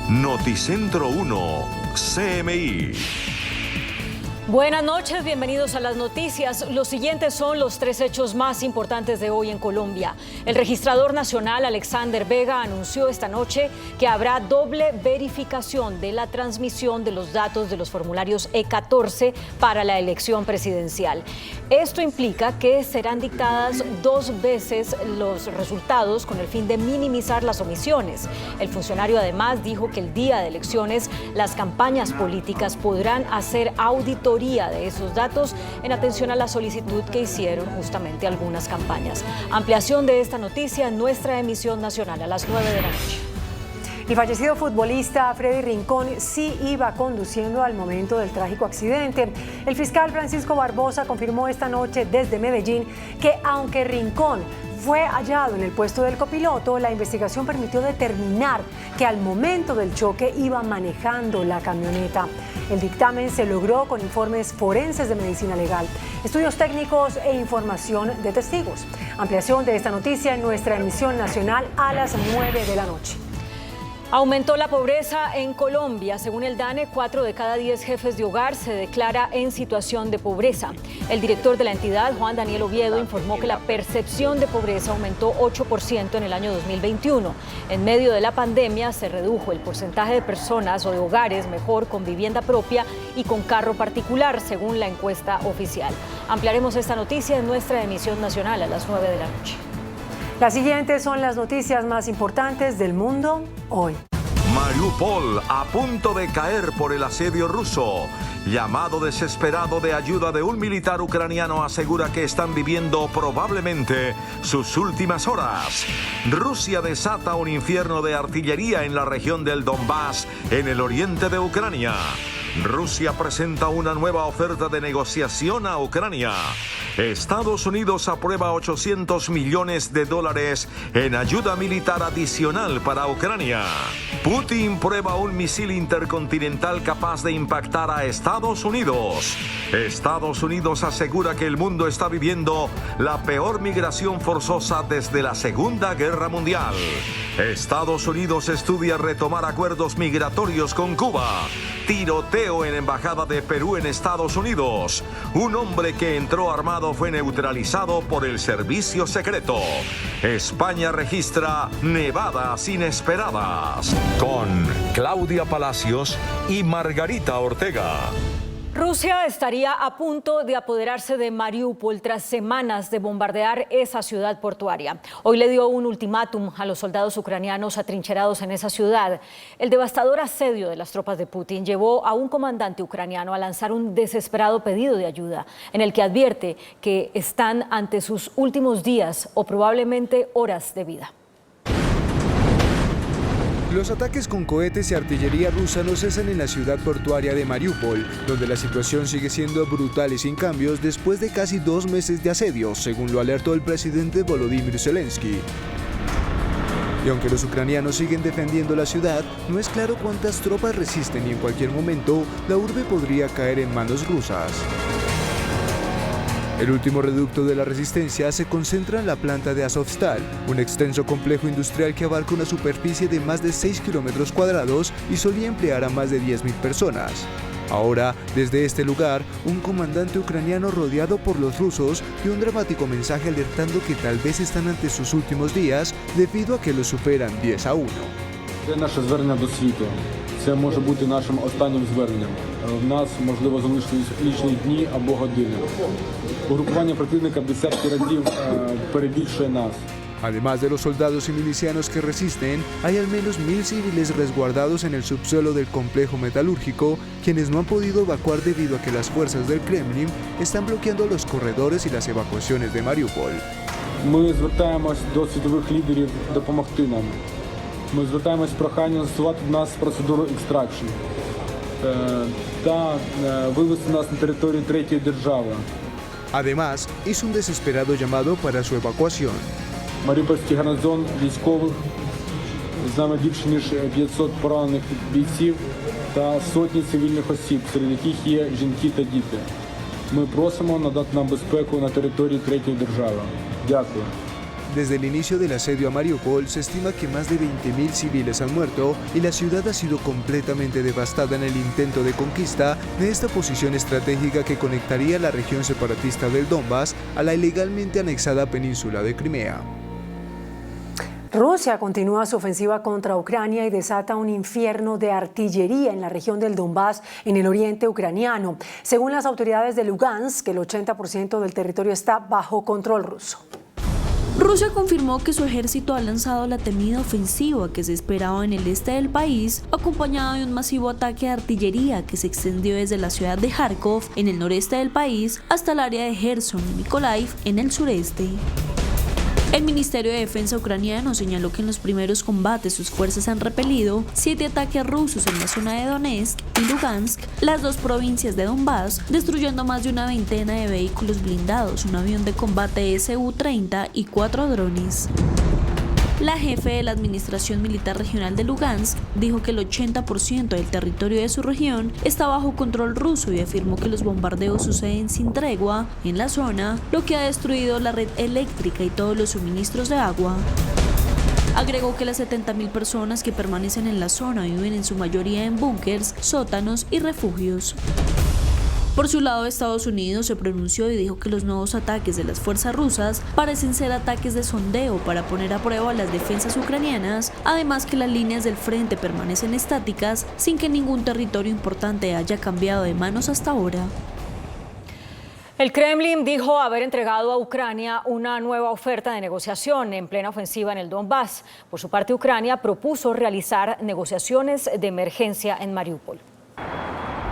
Noticentro 1, CMI. Buenas noches, bienvenidos a las noticias. Los siguientes son los 3 hechos más importantes de hoy en Colombia. El registrador nacional Alexander Vega anunció esta noche que habrá doble verificación de la transmisión de los datos de los formularios E14 para la elección presidencial. Esto implica que serán dictadas 2 veces los resultados con el fin de minimizar las omisiones. El funcionario además dijo que el día de elecciones las campañas políticas podrán hacer auditoría de esos datos en atención a la solicitud que hicieron justamente algunas campañas. Ampliación de esta noticia en nuestra emisión nacional a las 9 de la noche. El fallecido futbolista Freddy Rincón sí iba conduciendo al momento del trágico accidente. El fiscal Francisco Barbosa confirmó esta noche desde Medellín que aunque Rincón fue hallado en el puesto del copiloto, la investigación permitió determinar que al momento del choque iba manejando la camioneta. El dictamen se logró con informes forenses de medicina legal, estudios técnicos e información de testigos. Ampliación de esta noticia en nuestra emisión nacional a las 9 de la noche. Aumentó la pobreza en Colombia. Según el DANE, 4 de cada 10 jefes de hogar se declara en situación de pobreza. El director de la entidad, Juan Daniel Oviedo, informó que la percepción de pobreza aumentó 8% en el año 2021. En medio de la pandemia se redujo el porcentaje de personas o de hogares, mejor, con vivienda propia y con carro particular, según la encuesta oficial. Ampliaremos esta noticia en nuestra emisión nacional a las 9 de la noche. Las siguientes son las noticias más importantes del mundo hoy. Mariupol a punto de caer por el asedio ruso. Llamado desesperado de ayuda de un militar ucraniano asegura que están viviendo probablemente sus últimas horas. Rusia desata un infierno de artillería en la región del Donbass, en el oriente de Ucrania. Rusia presenta una nueva oferta de negociación a Ucrania. Estados Unidos aprueba $800 millones en ayuda militar adicional para Ucrania. Putin prueba un misil intercontinental capaz de impactar a Estados Unidos. Estados Unidos asegura que el mundo está viviendo la peor migración forzosa desde la Segunda Guerra Mundial. Estados Unidos estudia retomar acuerdos migratorios con Cuba. Tiroteo en embajada de Perú en Estados Unidos. Un hombre que entró armado fue neutralizado por el servicio secreto. España registra nevadas inesperadas. Con Claudia Palacios y Margarita Ortega. Rusia estaría a punto de apoderarse de Mariupol tras semanas de bombardear esa ciudad portuaria. Hoy le dio un ultimátum a los soldados ucranianos atrincherados en esa ciudad. El devastador asedio de las tropas de Putin llevó a un comandante ucraniano a lanzar un desesperado pedido de ayuda, en el que advierte que están ante sus últimos días o probablemente horas de vida. Los ataques con cohetes y artillería rusa no cesan en la ciudad portuaria de Mariupol, donde la situación sigue siendo brutal y sin cambios después de casi 2 meses de asedio, según lo alertó el presidente Volodymyr Zelensky. Y aunque los ucranianos siguen defendiendo la ciudad, no es claro cuántas tropas resisten y en cualquier momento la urbe podría caer en manos rusas. El último reducto de la resistencia se concentra en la planta de Azovstal, un extenso complejo industrial que abarca una superficie de más de 6 kilómetros cuadrados y solía emplear a más de 10.000 personas. Ahora, desde este lugar, un comandante ucraniano rodeado por los rusos dio un dramático mensaje alertando que tal vez están ante sus últimos días debido a que los superan 10-1. Це наше звернення до світу. Це може бути нашим останнім зверненням. В нас, можливо, залишились лічні дні або години. Угрупування противника в десятки разів перебільшує нас. Además de los soldados y milicianos que resisten, hay al menos 1.000 civiles resguardados en el subsuelo del complejo metalúrgico, quienes no han podido evacuar debido a que las fuerzas del Kremlin están bloqueando los corredores y las evacuaciones de Mariupol. Ми звертаємось до світових лідерів допомогти нам. Ми звертаємось з проханням застосувати в нас процедуру екстракшн та вивести нас на територію третьої держави. Además, hizo un desesperado llamado para su evacuación. Маріупольський гарнізон військових, з нами більше ніж 500 поранених бійців та сотні цивільних осіб, серед яких є жінки та діти. Ми просимо надати нам безпеку на території третьої держави. Дякую. Desde el inicio del asedio a Mariupol se estima que más de 20.000 civiles han muerto y la ciudad ha sido completamente devastada en el intento de conquista de esta posición estratégica que conectaría la región separatista del Donbass a la ilegalmente anexada península de Crimea. Rusia continúa su ofensiva contra Ucrania y desata un infierno de artillería en la región del Donbass, en el oriente ucraniano. Según las autoridades de Lugansk, el 80% del territorio está bajo control ruso. Rusia confirmó que su ejército ha lanzado la temida ofensiva que se esperaba en el este del país, acompañado de un masivo ataque de artillería que se extendió desde la ciudad de Kharkov, en el noreste del país, hasta el área de Gerson y Mykolaiv, en el sureste. El Ministerio de Defensa ucraniano señaló que en los primeros combates sus fuerzas han repelido 7 ataques rusos en la zona de Donetsk y Lugansk, las 2 provincias de Donbass, destruyendo más de una veintena de vehículos blindados, un avión de combate Su-30 y 4 drones. La jefe de la Administración Militar Regional de Lugansk dijo que el 80% del territorio de su región está bajo control ruso y afirmó que los bombardeos suceden sin tregua en la zona, lo que ha destruido la red eléctrica y todos los suministros de agua. Agregó que las 70.000 personas que permanecen en la zona viven en su mayoría en búnkers, sótanos y refugios. Por su lado, Estados Unidos se pronunció y dijo que los nuevos ataques de las fuerzas rusas parecen ser ataques de sondeo para poner a prueba las defensas ucranianas, además que las líneas del frente permanecen estáticas sin que ningún territorio importante haya cambiado de manos hasta ahora. El Kremlin dijo haber entregado a Ucrania una nueva oferta de negociación en plena ofensiva en el Donbass. Por su parte, Ucrania propuso realizar negociaciones de emergencia en Mariupol.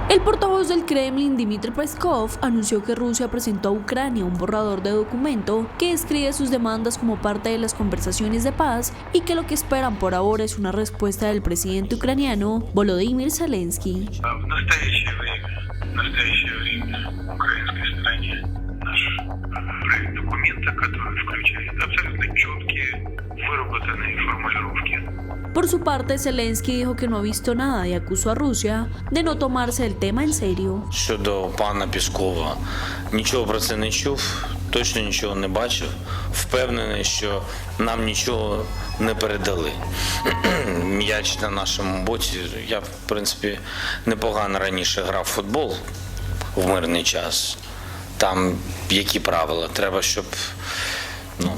El portavoz del Kremlin, Dmitry Peskov, anunció que Rusia presentó a Ucrania un borrador de documento que describe sus demandas como parte de las conversaciones de paz y que lo que esperan por ahora es una respuesta del presidente ucraniano, Volodymyr Zelensky. Por su parte, Zelensky dijo que no ha visto nada y acusó a Rusia de no tomarse el tema en serio. Щодо пана Піскова, нічого про це не чув, точно нічого не бачив. Впевнений, що нам нічого не передали. М'яч на нашому боці. Я, в принципі, непогано раніше грав в футбол в мирний час. Там які правила? Треба, щоб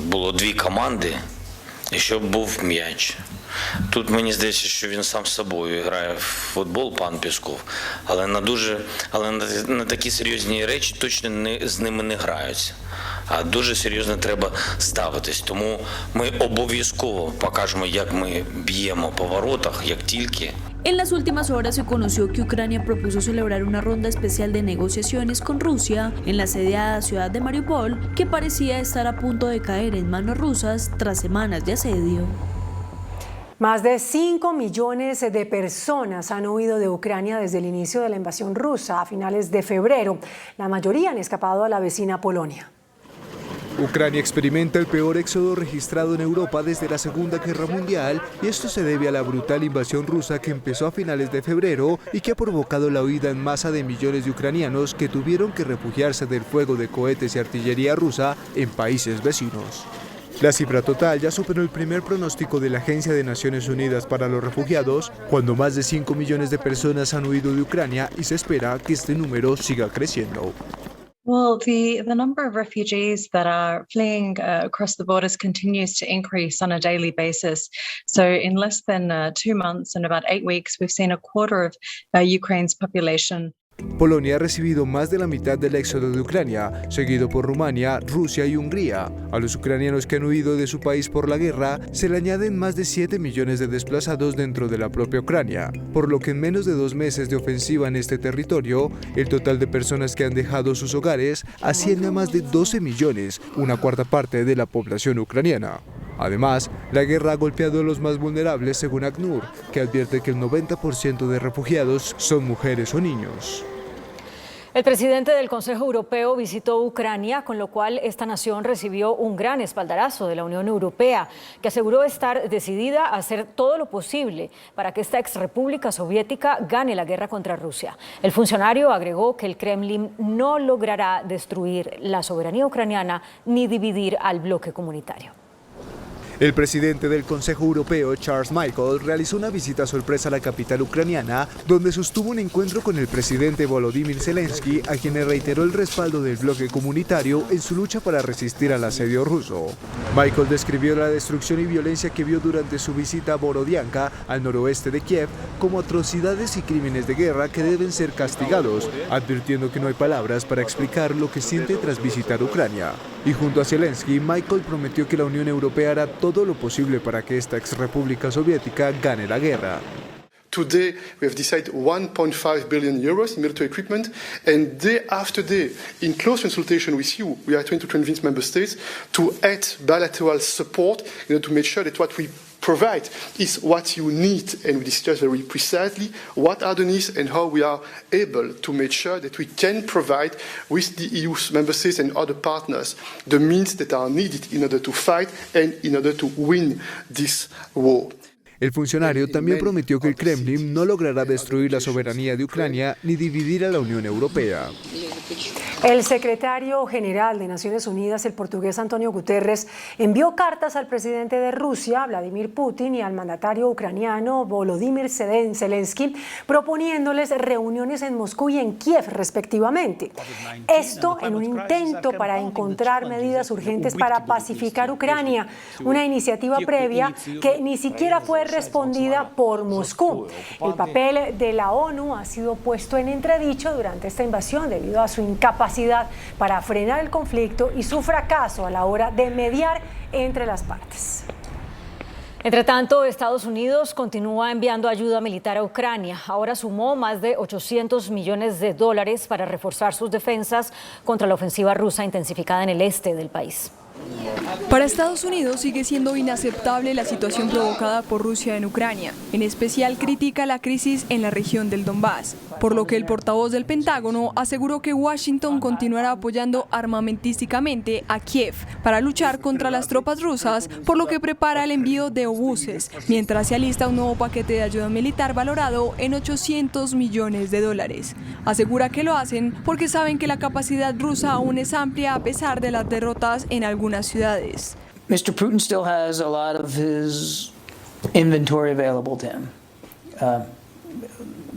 було 2 команди і щоб був м'яч. Тут мені здається, що він сам з собою грає в футбол, пан Пісков, але на такі серйозні речі точно з ними не граються. А дуже серйозно треба ставитись. Тому ми обов'язково покажемо, як ми б'ємо по воротах, як тільки. En las últimas horas se conoció que Ucrania propuso celebrar una ronda especial de negociaciones con Rusia en la asediada ciudad de Mariupol, que parecía estar a punto de caer en manos rusas tras semanas de asedio. Más de 5 millones de personas han huido de Ucrania desde el inicio de la invasión rusa a finales de febrero. La mayoría han escapado a la vecina Polonia. Ucrania experimenta el peor éxodo registrado en Europa desde la Segunda Guerra Mundial y esto se debe a la brutal invasión rusa que empezó a finales de febrero y que ha provocado la huida en masa de millones de ucranianos que tuvieron que refugiarse del fuego de cohetes y artillería rusa en países vecinos. La cifra total ya superó el primer pronóstico de la Agencia de Naciones Unidas para los Refugiados, cuando más de 5 millones de personas han huido de Ucrania y se espera que este número siga creciendo. Well, the number of refugees that are fleeing across the borders continues to increase on a daily basis. So in less than 2 months, in about 8 weeks, we've seen a quarter of Ukraine's population. Polonia ha recibido más de la mitad del éxodo de Ucrania, seguido por Rumania, Rusia y Hungría. A los ucranianos que han huido de su país por la guerra se le añaden más de 7 millones de desplazados dentro de la propia Ucrania, por lo que en menos de 2 meses de ofensiva en este territorio, el total de personas que han dejado sus hogares asciende a más de 12 millones, una cuarta parte de la población ucraniana. Además, la guerra ha golpeado a los más vulnerables según ACNUR, que advierte que el 90% de refugiados son mujeres o niños. El presidente del Consejo Europeo visitó Ucrania, con lo cual esta nación recibió un gran espaldarazo de la Unión Europea, que aseguró estar decidida a hacer todo lo posible para que esta exrepública soviética gane la guerra contra Rusia. El funcionario agregó que el Kremlin no logrará destruir la soberanía ucraniana ni dividir al bloque comunitario. El presidente del Consejo Europeo, Charles Michel, realizó una visita sorpresa a la capital ucraniana, donde sostuvo un encuentro con el presidente Volodymyr Zelensky, a quien le reiteró el respaldo del bloque comunitario en su lucha para resistir al asedio ruso. Michel describió la destrucción y violencia que vio durante su visita a Borodianka, al noroeste de Kiev, como atrocidades y crímenes de guerra que deben ser castigados, advirtiendo que no hay palabras para explicar lo que siente tras visitar Ucrania. Y junto a Zelensky, Michel prometió que la Unión Europea hará todo lo posible para que esta exrepública soviética gane la guerra. Today, we have decided 1.5 billion euros in military equipment, and day after day, in close consultation with you, we are trying to convince member states to add bilateral support in order to make sure that what we provide is what you need, and we discuss very precisely what are the needs and how we are able to make sure that we can provide with the EU member states and other partners the means that are needed in order to fight and in order to win this war. El funcionario también prometió que el Kremlin no logrará destruir la soberanía de Ucrania ni dividir a la Unión Europea. El secretario general de Naciones Unidas, el portugués Antonio Guterres, envió cartas al presidente de Rusia, Vladimir Putin, y al mandatario ucraniano, Volodymyr Zelensky, proponiéndoles reuniones en Moscú y en Kiev, respectivamente. Esto en un intento para encontrar medidas urgentes para pacificar Ucrania, una iniciativa previa que ni siquiera fue respondida por Moscú. El papel de la ONU ha sido puesto en entredicho durante esta invasión debido a su incapacidad para frenar el conflicto y su fracaso a la hora de mediar entre las partes. Entre tanto, Estados Unidos continúa enviando ayuda militar a Ucrania. Ahora sumó más de $800 millones para reforzar sus defensas contra la ofensiva rusa intensificada en el este del país. Para Estados Unidos sigue siendo inaceptable la situación provocada por Rusia en Ucrania. En especial critica la crisis en la región del Donbass, por lo que el portavoz del Pentágono aseguró que Washington continuará apoyando armamentísticamente a Kiev para luchar contra las tropas rusas, por lo que prepara el envío de obuses, mientras se alista un nuevo paquete de ayuda militar valorado en $800 millones. Asegura que lo hacen porque saben que la capacidad rusa aún es amplia a pesar de las derrotas en algunas ciudades. Mr. Putin still has a lot of his inventory available to him.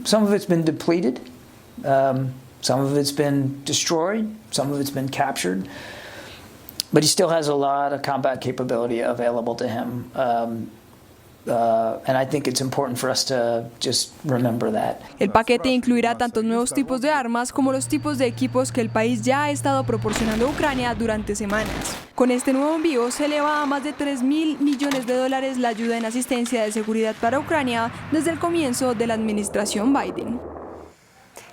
Some of it's been depleted, some of it's been destroyed, some of it's been captured, but he still has a lot of combat capability available to him. And I think it's important for us to just remember that. El paquete incluirá tantos nuevos tipos de armas como los tipos de equipos que el país ya ha estado proporcionando a Ucrania durante semanas. Con este nuevo envío se eleva a más de $3.000 millones la ayuda en asistencia de seguridad para Ucrania desde el comienzo de la administración Biden.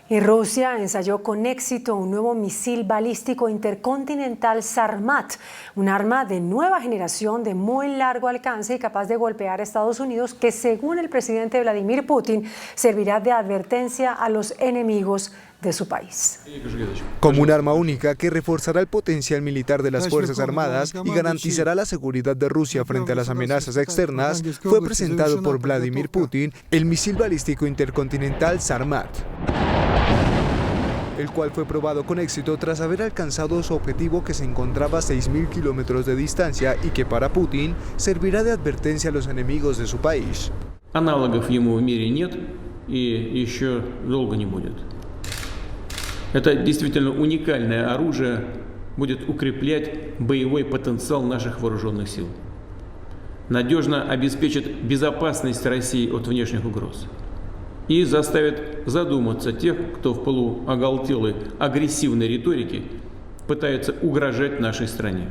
Y Rusia ensayó con éxito un nuevo misil balístico intercontinental Sarmat, un arma de nueva generación de muy largo alcance y capaz de golpear a Estados Unidos, que según el presidente Vladimir Putin servirá de advertencia a los enemigos de su país. Como un arma única que reforzará el potencial militar de las Fuerzas Armadas y garantizará la seguridad de Rusia frente a las amenazas externas, fue presentado por Vladimir Putin el misil balístico intercontinental Sarmat, el cual fue probado con éxito tras haber alcanzado su objetivo, que se encontraba a 6.000 kilómetros de distancia y que para Putin servirá de advertencia a los enemigos de su país. Аналогов ему в мире нет и еще долго не будет. Это действительно уникальное оружие, будет укреплять боевой потенциал наших вооруженных сил. Надежно обеспечит безопасность России от внешних угроз. И заставит задуматься тех, кто в пылу оголтелой агрессивной риторики пытается угрожать нашей стране.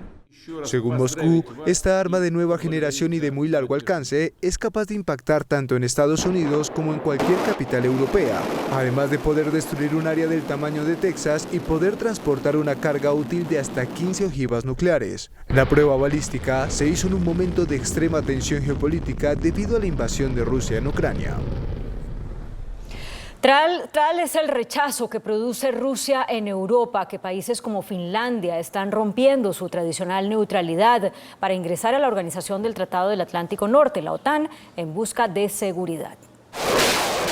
Según Moscú, esta arma de nueva generación y de muy largo alcance es capaz de impactar tanto en Estados Unidos como en cualquier capital europea, además de poder destruir un área del tamaño de Texas y poder transportar una carga útil de hasta 15 ojivas nucleares. La prueba balística se hizo en un momento de extrema tensión geopolítica debido a la invasión de Rusia en Ucrania. Tal es el rechazo que produce Rusia en Europa, que países como Finlandia están rompiendo su tradicional neutralidad para ingresar a la Organización del Tratado del Atlántico Norte, la OTAN, en busca de seguridad.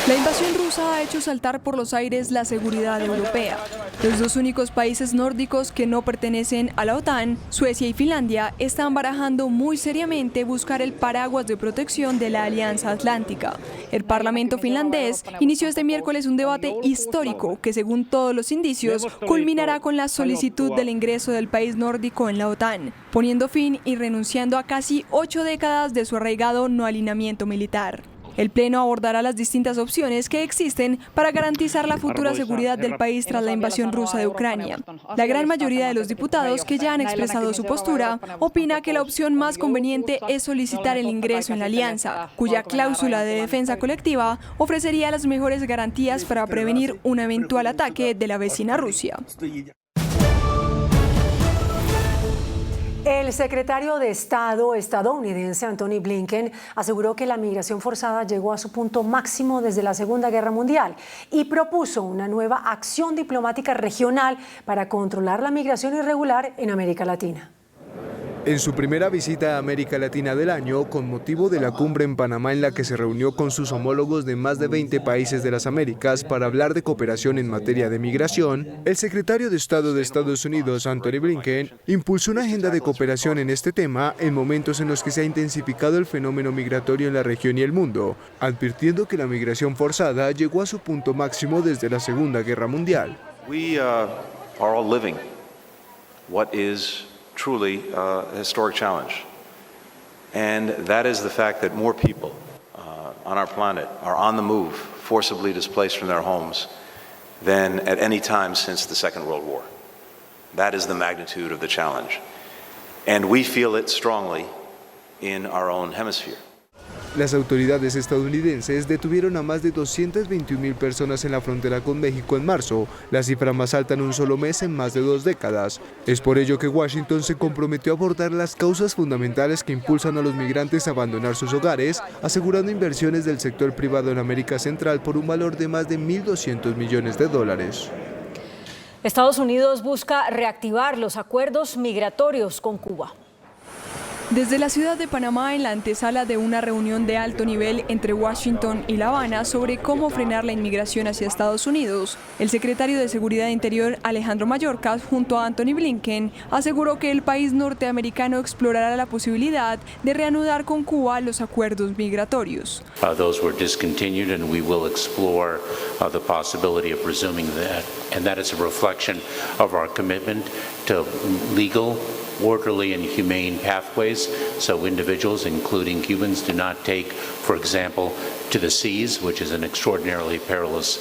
La invasión rusa ha hecho saltar por los aires la seguridad europea. Los dos únicos países nórdicos que no pertenecen a la OTAN, Suecia y Finlandia, están barajando muy seriamente buscar el paraguas de protección de la Alianza Atlántica. El Parlamento finlandés inició este miércoles un debate histórico que, según todos los indicios, culminará con la solicitud del ingreso del país nórdico en la OTAN, poniendo fin y renunciando a casi 8 décadas de su arraigado no alineamiento militar. El Pleno abordará las distintas opciones que existen para garantizar la futura seguridad del país tras la invasión rusa de Ucrania. La gran mayoría de los diputados que ya han expresado su postura opina que la opción más conveniente es solicitar el ingreso en la alianza, cuya cláusula de defensa colectiva ofrecería las mejores garantías para prevenir un eventual ataque de la vecina Rusia. El secretario de Estado estadounidense Antony Blinken aseguró que la migración forzada llegó a su punto máximo desde la Segunda Guerra Mundial y propuso una nueva acción diplomática regional para controlar la migración irregular en América Latina. En su primera visita a América Latina del año, con motivo de la cumbre en Panamá en la que se reunió con sus homólogos de más de 20 países de las Américas para hablar de cooperación en materia de migración, el secretario de Estado de Estados Unidos, Antony Blinken, impulsó una agenda de cooperación en este tema en momentos en los que se ha intensificado el fenómeno migratorio en la región y el mundo, advirtiendo que la migración forzada llegó a su punto máximo desde la Segunda Guerra Mundial. We are all living what is truly a historic challenge, and that is the fact that more people on our planet are on the move, forcibly displaced from their homes, than at any time since the Second World War. That is the magnitude of the challenge, and we feel it strongly in our own hemisphere. Las autoridades estadounidenses detuvieron a más de 221.000 personas en la frontera con México en marzo, la cifra más alta en un solo mes en más de 2 décadas. Es por ello que Washington se comprometió a abordar las causas fundamentales que impulsan a los migrantes a abandonar sus hogares, asegurando inversiones del sector privado en América Central por un valor de más de $1.200 millones. Estados Unidos busca reactivar los acuerdos migratorios con Cuba. Desde la ciudad de Panamá, en la antesala de una reunión de alto nivel entre Washington y La Habana sobre cómo frenar la inmigración hacia Estados Unidos, el secretario de Seguridad Interior Alejandro Mayorkas, junto a Antony Blinken, aseguró que el país norteamericano explorará la posibilidad de reanudar con Cuba los acuerdos migratorios. Those were discontinued and we will explore the possibility of resuming that, and that is a reflection of our commitment to legal, orderly and humane pathways so individuals, including Cubans, do not take, for example, to the seas, which is an extraordinarily perilous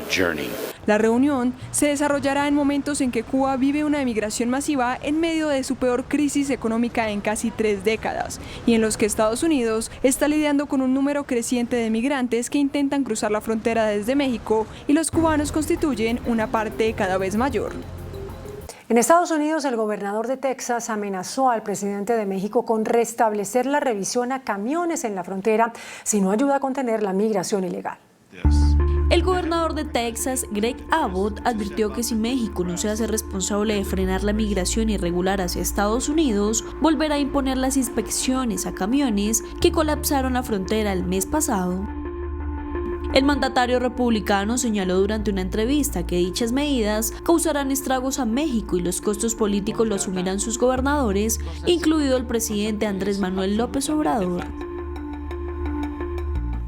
journey. La reunión se desarrollará en momentos en que Cuba vive una emigración masiva en medio de su peor crisis económica en casi 3 décadas y en los que Estados Unidos está lidiando con un número creciente de migrantes que intentan cruzar la frontera desde México y los cubanos constituyen una parte cada vez mayor. En Estados Unidos, el gobernador de Texas amenazó al presidente de México con restablecer la revisión a camiones en la frontera si no ayuda a contener la migración ilegal. El gobernador de Texas, Greg Abbott, advirtió que si México no se hace responsable de frenar la migración irregular hacia Estados Unidos, volverá a imponer las inspecciones a camiones que colapsaron la frontera el mes pasado. El mandatario republicano señaló durante una entrevista que dichas medidas causarán estragos a México y los costos políticos lo asumirán sus gobernadores, incluido el presidente Andrés Manuel López Obrador.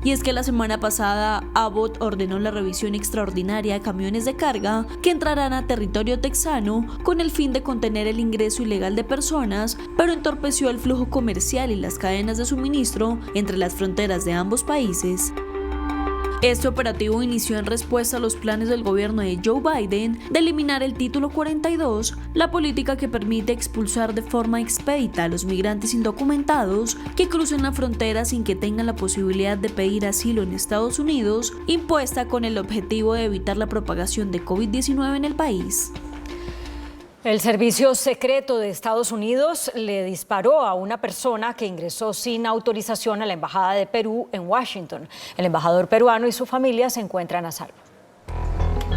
Y es que la semana pasada Abbott ordenó la revisión extraordinaria a camiones de carga que entrarán a territorio texano con el fin de contener el ingreso ilegal de personas, pero entorpeció el flujo comercial y las cadenas de suministro entre las fronteras de ambos países. Este operativo inició en respuesta a los planes del gobierno de Joe Biden de eliminar el Título 42, la política que permite expulsar de forma expedita a los migrantes indocumentados que crucen la frontera sin que tengan la posibilidad de pedir asilo en Estados Unidos, impuesta con el objetivo de evitar la propagación de COVID-19 en el país. El Servicio Secreto de Estados Unidos le disparó a una persona que ingresó sin autorización a la Embajada de Perú en Washington. El embajador peruano y su familia se encuentran a salvo.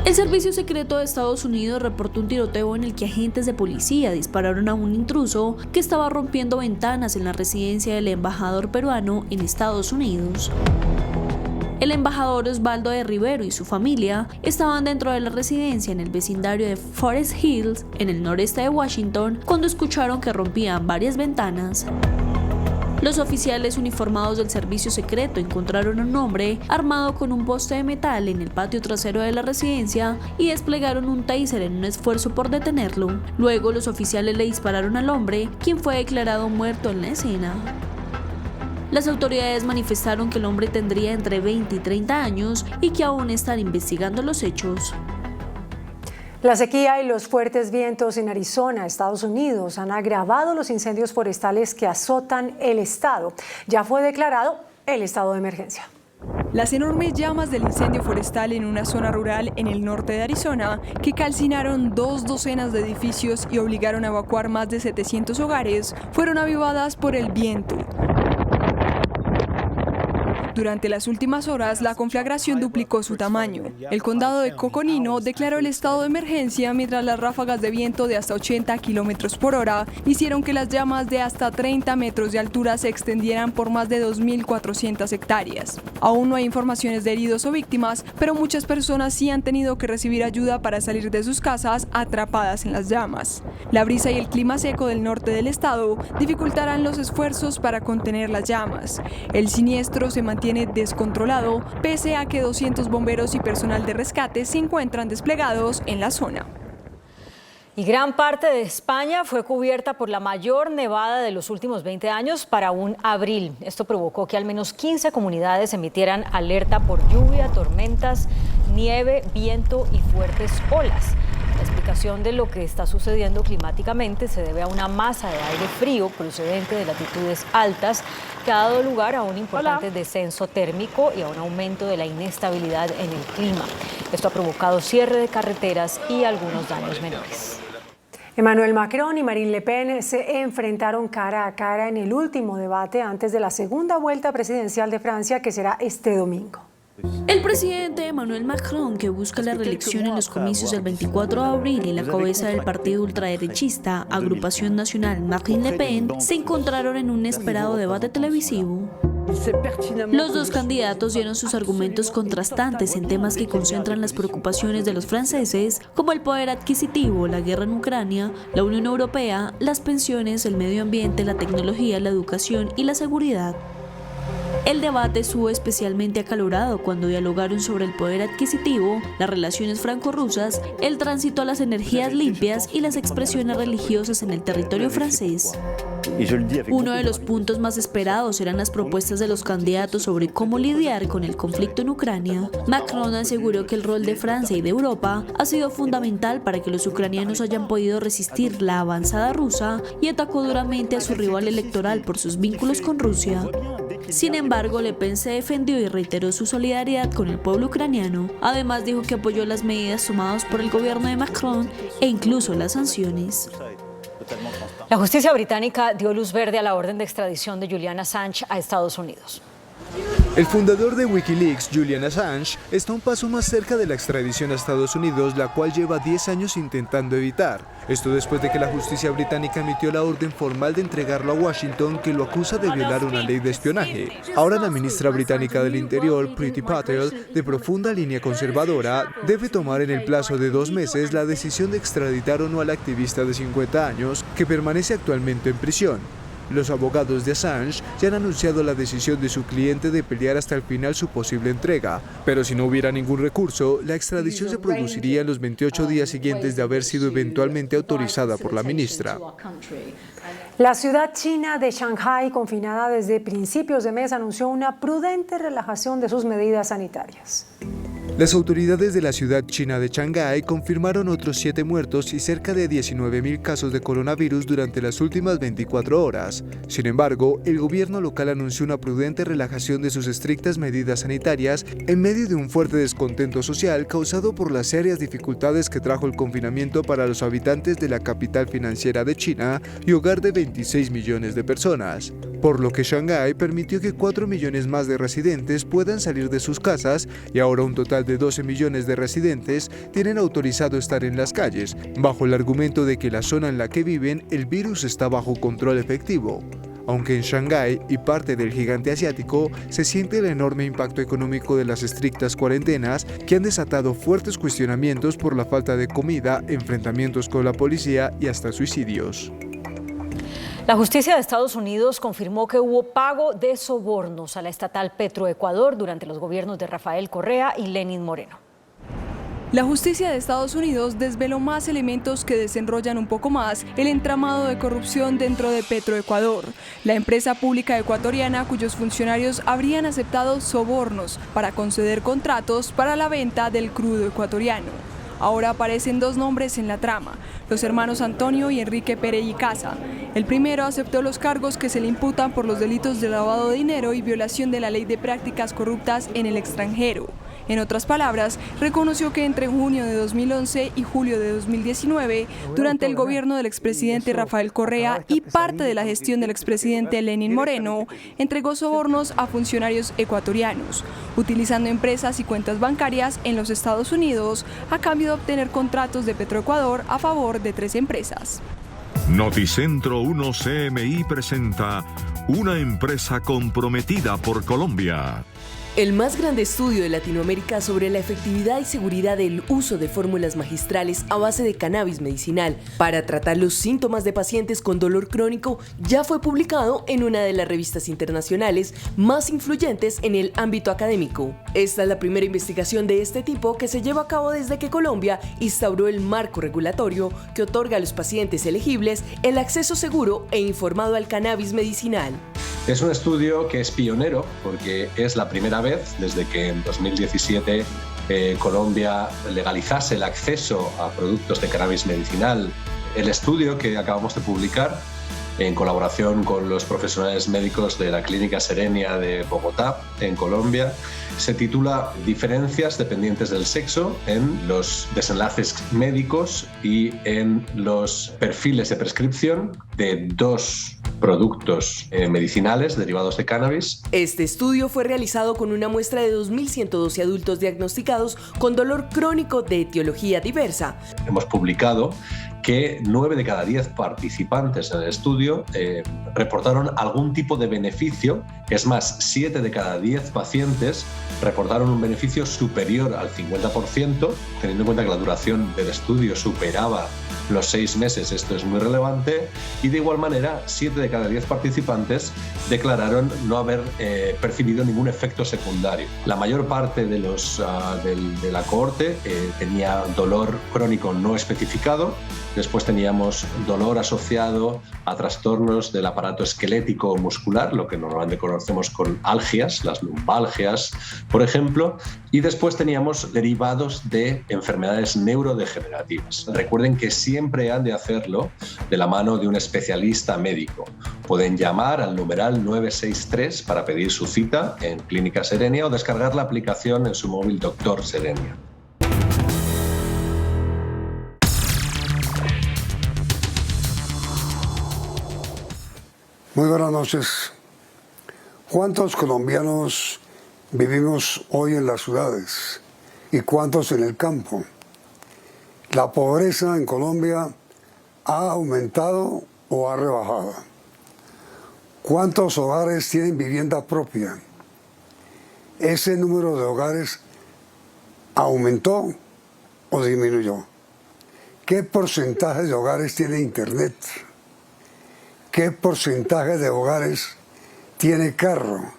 El Servicio Secreto de Estados Unidos reportó un tiroteo en el que agentes de policía dispararon a un intruso que estaba rompiendo ventanas en la residencia del embajador peruano en Estados Unidos. El embajador Osvaldo de Rivero y su familia estaban dentro de la residencia en el vecindario de Forest Hills, en el noreste de Washington, cuando escucharon que rompían varias ventanas. Los oficiales uniformados del servicio secreto encontraron a un hombre armado con un poste de metal en el patio trasero de la residencia y desplegaron un taser en un esfuerzo por detenerlo. Luego los oficiales le dispararon al hombre, quien fue declarado muerto en la escena. Las autoridades manifestaron que el hombre tendría entre 20 y 30 años y que aún están investigando los hechos. La sequía y los fuertes vientos en Arizona, Estados Unidos, han agravado los incendios forestales que azotan el estado. Ya fue declarado el estado de emergencia. Las enormes llamas del incendio forestal en una zona rural en el norte de Arizona, que calcinaron 2 docenas de edificios y obligaron a evacuar más de 700 hogares, fueron avivadas por el viento. Durante las últimas horas, la conflagración duplicó su tamaño. El condado de Coconino declaró el estado de emergencia mientras las ráfagas de viento de hasta 80 kilómetros por hora hicieron que las llamas de hasta 30 metros de altura se extendieran por más de 2.400 hectáreas. Aún no hay informaciones de heridos o víctimas, pero muchas personas sí han tenido que recibir ayuda para salir de sus casas atrapadas en las llamas. La brisa y el clima seco del norte del estado dificultarán los esfuerzos para contener las llamas. El siniestro se mantiene descontrolado, pese a que 200 bomberos y personal de rescate se encuentran desplegados en la zona. Y gran parte de España fue cubierta por la mayor nevada de los últimos 20 años para un abril. Esto provocó que al menos 15 comunidades emitieran alerta por lluvia, tormentas, nieve, viento y fuertes olas. La explicación de lo que está sucediendo climáticamente se debe a una masa de aire frío procedente de latitudes altas que ha dado lugar a un importante descenso térmico y a un aumento de la inestabilidad en el clima. Esto ha provocado cierre de carreteras y algunos daños menores. Emmanuel Macron y Marine Le Pen se enfrentaron cara a cara en el último debate antes de la segunda vuelta presidencial de Francia, que será este domingo. El presidente Emmanuel Macron, que busca la reelección en los comicios del 24 de abril, y la cabeza del partido ultraderechista Agrupación Nacional Marine Le Pen, se encontraron en un inesperado debate televisivo. Los dos candidatos dieron sus argumentos contrastantes en temas que concentran las preocupaciones de los franceses, como el poder adquisitivo, la guerra en Ucrania, la Unión Europea, las pensiones, el medio ambiente, la tecnología, la educación y la seguridad. El debate estuvo especialmente acalorado cuando dialogaron sobre el poder adquisitivo, las relaciones franco-rusas, el tránsito a las energías limpias y las expresiones religiosas en el territorio francés. Uno de los puntos más esperados eran las propuestas de los candidatos sobre cómo lidiar con el conflicto en Ucrania. Macron aseguró que el rol de Francia y de Europa ha sido fundamental para que los ucranianos hayan podido resistir la avanzada rusa y atacó duramente a su rival electoral por sus vínculos con Rusia. Sin embargo, Le Pen se defendió y reiteró su solidaridad con el pueblo ucraniano. Además, dijo que apoyó las medidas tomadas por el gobierno de Macron e incluso las sanciones. La justicia británica dio luz verde a la orden de extradición de Julian Assange a Estados Unidos. El fundador de Wikileaks, Julian Assange, está un paso más cerca de la extradición a Estados Unidos, la cual lleva 10 años intentando evitar. Esto después de que la justicia británica emitió la orden formal de entregarlo a Washington, que lo acusa de violar una ley de espionaje. Ahora la ministra británica del Interior, Priti Patel, de profunda línea conservadora, debe tomar en el plazo de 2 meses la decisión de extraditar o no al activista de 50 años, que permanece actualmente en prisión. Los abogados de Assange ya han anunciado la decisión de su cliente de pelear hasta el final su posible entrega, pero si no hubiera ningún recurso, la extradición se produciría en los 28 días siguientes de haber sido eventualmente autorizada por la ministra. La ciudad china de Shanghái, confinada desde principios de mes, anunció una prudente relajación de sus medidas sanitarias. Las autoridades de la ciudad china de Shanghái confirmaron otros 7 muertos y cerca de 19.000 casos de coronavirus durante las últimas 24 horas. Sin embargo, el gobierno local anunció una prudente relajación de sus estrictas medidas sanitarias en medio de un fuerte descontento social causado por las serias dificultades que trajo el confinamiento para los habitantes de la capital financiera de China y hogar de 26 millones de personas. Por lo que Shanghái permitió que 4 millones más de residentes puedan salir de sus casas y ahora un total de 12 millones de residentes tienen autorizado estar en las calles, bajo el argumento de que la zona en la que viven el virus está bajo control efectivo. aunque en Shanghái y parte del gigante asiático se siente el enorme impacto económico de las estrictas cuarentenas que han desatado fuertes cuestionamientos por la falta de comida, enfrentamientos con la policía y hasta suicidios. La justicia de Estados Unidos confirmó que hubo pago de sobornos a la estatal Petroecuador durante los gobiernos de Rafael Correa y Lenín Moreno. La justicia de Estados Unidos desveló más elementos que desenrollan un poco más el entramado de corrupción dentro de Petroecuador, la empresa pública ecuatoriana cuyos funcionarios habrían aceptado sobornos para conceder contratos para la venta del crudo ecuatoriano. Ahora aparecen dos nombres en la trama, los hermanos Antonio y Enrique Pérez y Casa. El primero aceptó los cargos que se le imputan por los delitos de lavado de dinero y violación de la ley de prácticas corruptas en el extranjero. En otras palabras, reconoció que entre junio de 2011 y julio de 2019, durante el gobierno del expresidente Rafael Correa y parte de la gestión del expresidente Lenín Moreno, entregó sobornos a funcionarios ecuatorianos, utilizando empresas y cuentas bancarias en los Estados Unidos a cambio de obtener contratos de Petroecuador a favor de 3 empresas. Noticentro 1 CMI presenta una empresa comprometida por Colombia. El más grande estudio de Latinoamérica sobre la efectividad y seguridad del uso de fórmulas magistrales a base de cannabis medicinal para tratar los síntomas de pacientes con dolor crónico ya fue publicado en una de las revistas internacionales más influyentes en el ámbito académico. Esta es la primera investigación de este tipo que se lleva a cabo desde que Colombia instauró el marco regulatorio que otorga a los pacientes elegibles el acceso seguro e informado al cannabis medicinal. Es un estudio que es pionero porque es la primera vez desde que en 2017 Colombia legalizase el acceso a productos de cannabis medicinal. El estudio que acabamos de publicar en colaboración con los profesionales médicos de la Clínica Serenia de Bogotá, en Colombia, se titula Diferencias dependientes del sexo en los desenlaces médicos y en los perfiles de prescripción de 2 productos medicinales derivados de cannabis. Este estudio fue realizado con una muestra de 2.112 adultos diagnosticados con dolor crónico de etiología diversa. Hemos publicado que 9 de cada 10 participantes en el estudio reportaron algún tipo de beneficio. Es más, 7 de cada 10 pacientes reportaron un beneficio superior al 50%, teniendo en cuenta que la duración del estudio superaba los 6 meses, esto es muy relevante, y de igual manera 7 de cada 10 participantes declararon no haber percibido ningún efecto secundario. La mayor parte de la cohorte tenía dolor crónico no especificado. Después teníamos dolor asociado a trastornos del aparato esquelético o muscular, lo que normalmente conocemos con algias, las lumbalgias, por ejemplo, y después teníamos derivados de enfermedades neurodegenerativas. Recuerden que siempre han de hacerlo de la mano de un especialista médico. Pueden llamar al numeral 963 para pedir su cita en Clínica Serenia o descargar la aplicación en su móvil Doctor Serenia. Muy buenas noches. ¿Cuántos colombianos vivimos hoy en las ciudades y cuántos en el campo? ¿La pobreza en Colombia ha aumentado o ha rebajado? ¿Cuántos hogares tienen vivienda propia? ¿Ese número de hogares aumentó o disminuyó? ¿Qué porcentaje de hogares tiene internet? ¿Qué porcentaje de hogares tiene carro?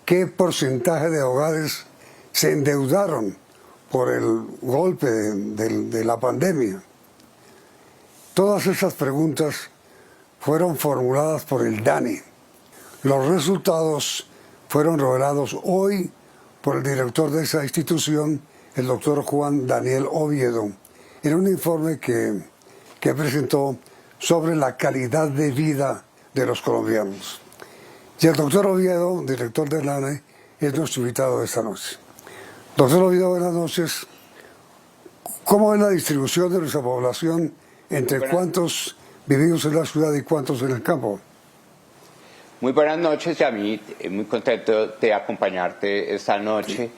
¿Qué porcentaje de hogares se endeudaron por el golpe de la pandemia? Todas esas preguntas fueron formuladas por el DANE. Los resultados fueron revelados hoy por el director de esa institución, el doctor Juan Daniel Oviedo, en un informe que presentó sobre la calidad de vida de los colombianos. Y el doctor Oviedo, director del DANE, es nuestro invitado de esta noche. Doctor Oviedo, buenas noches. ¿Cómo es la distribución de nuestra población entre cuántos vivimos en la ciudad y cuántos en el campo? Muy buenas noches, y a mí muy contento de acompañarte esta noche.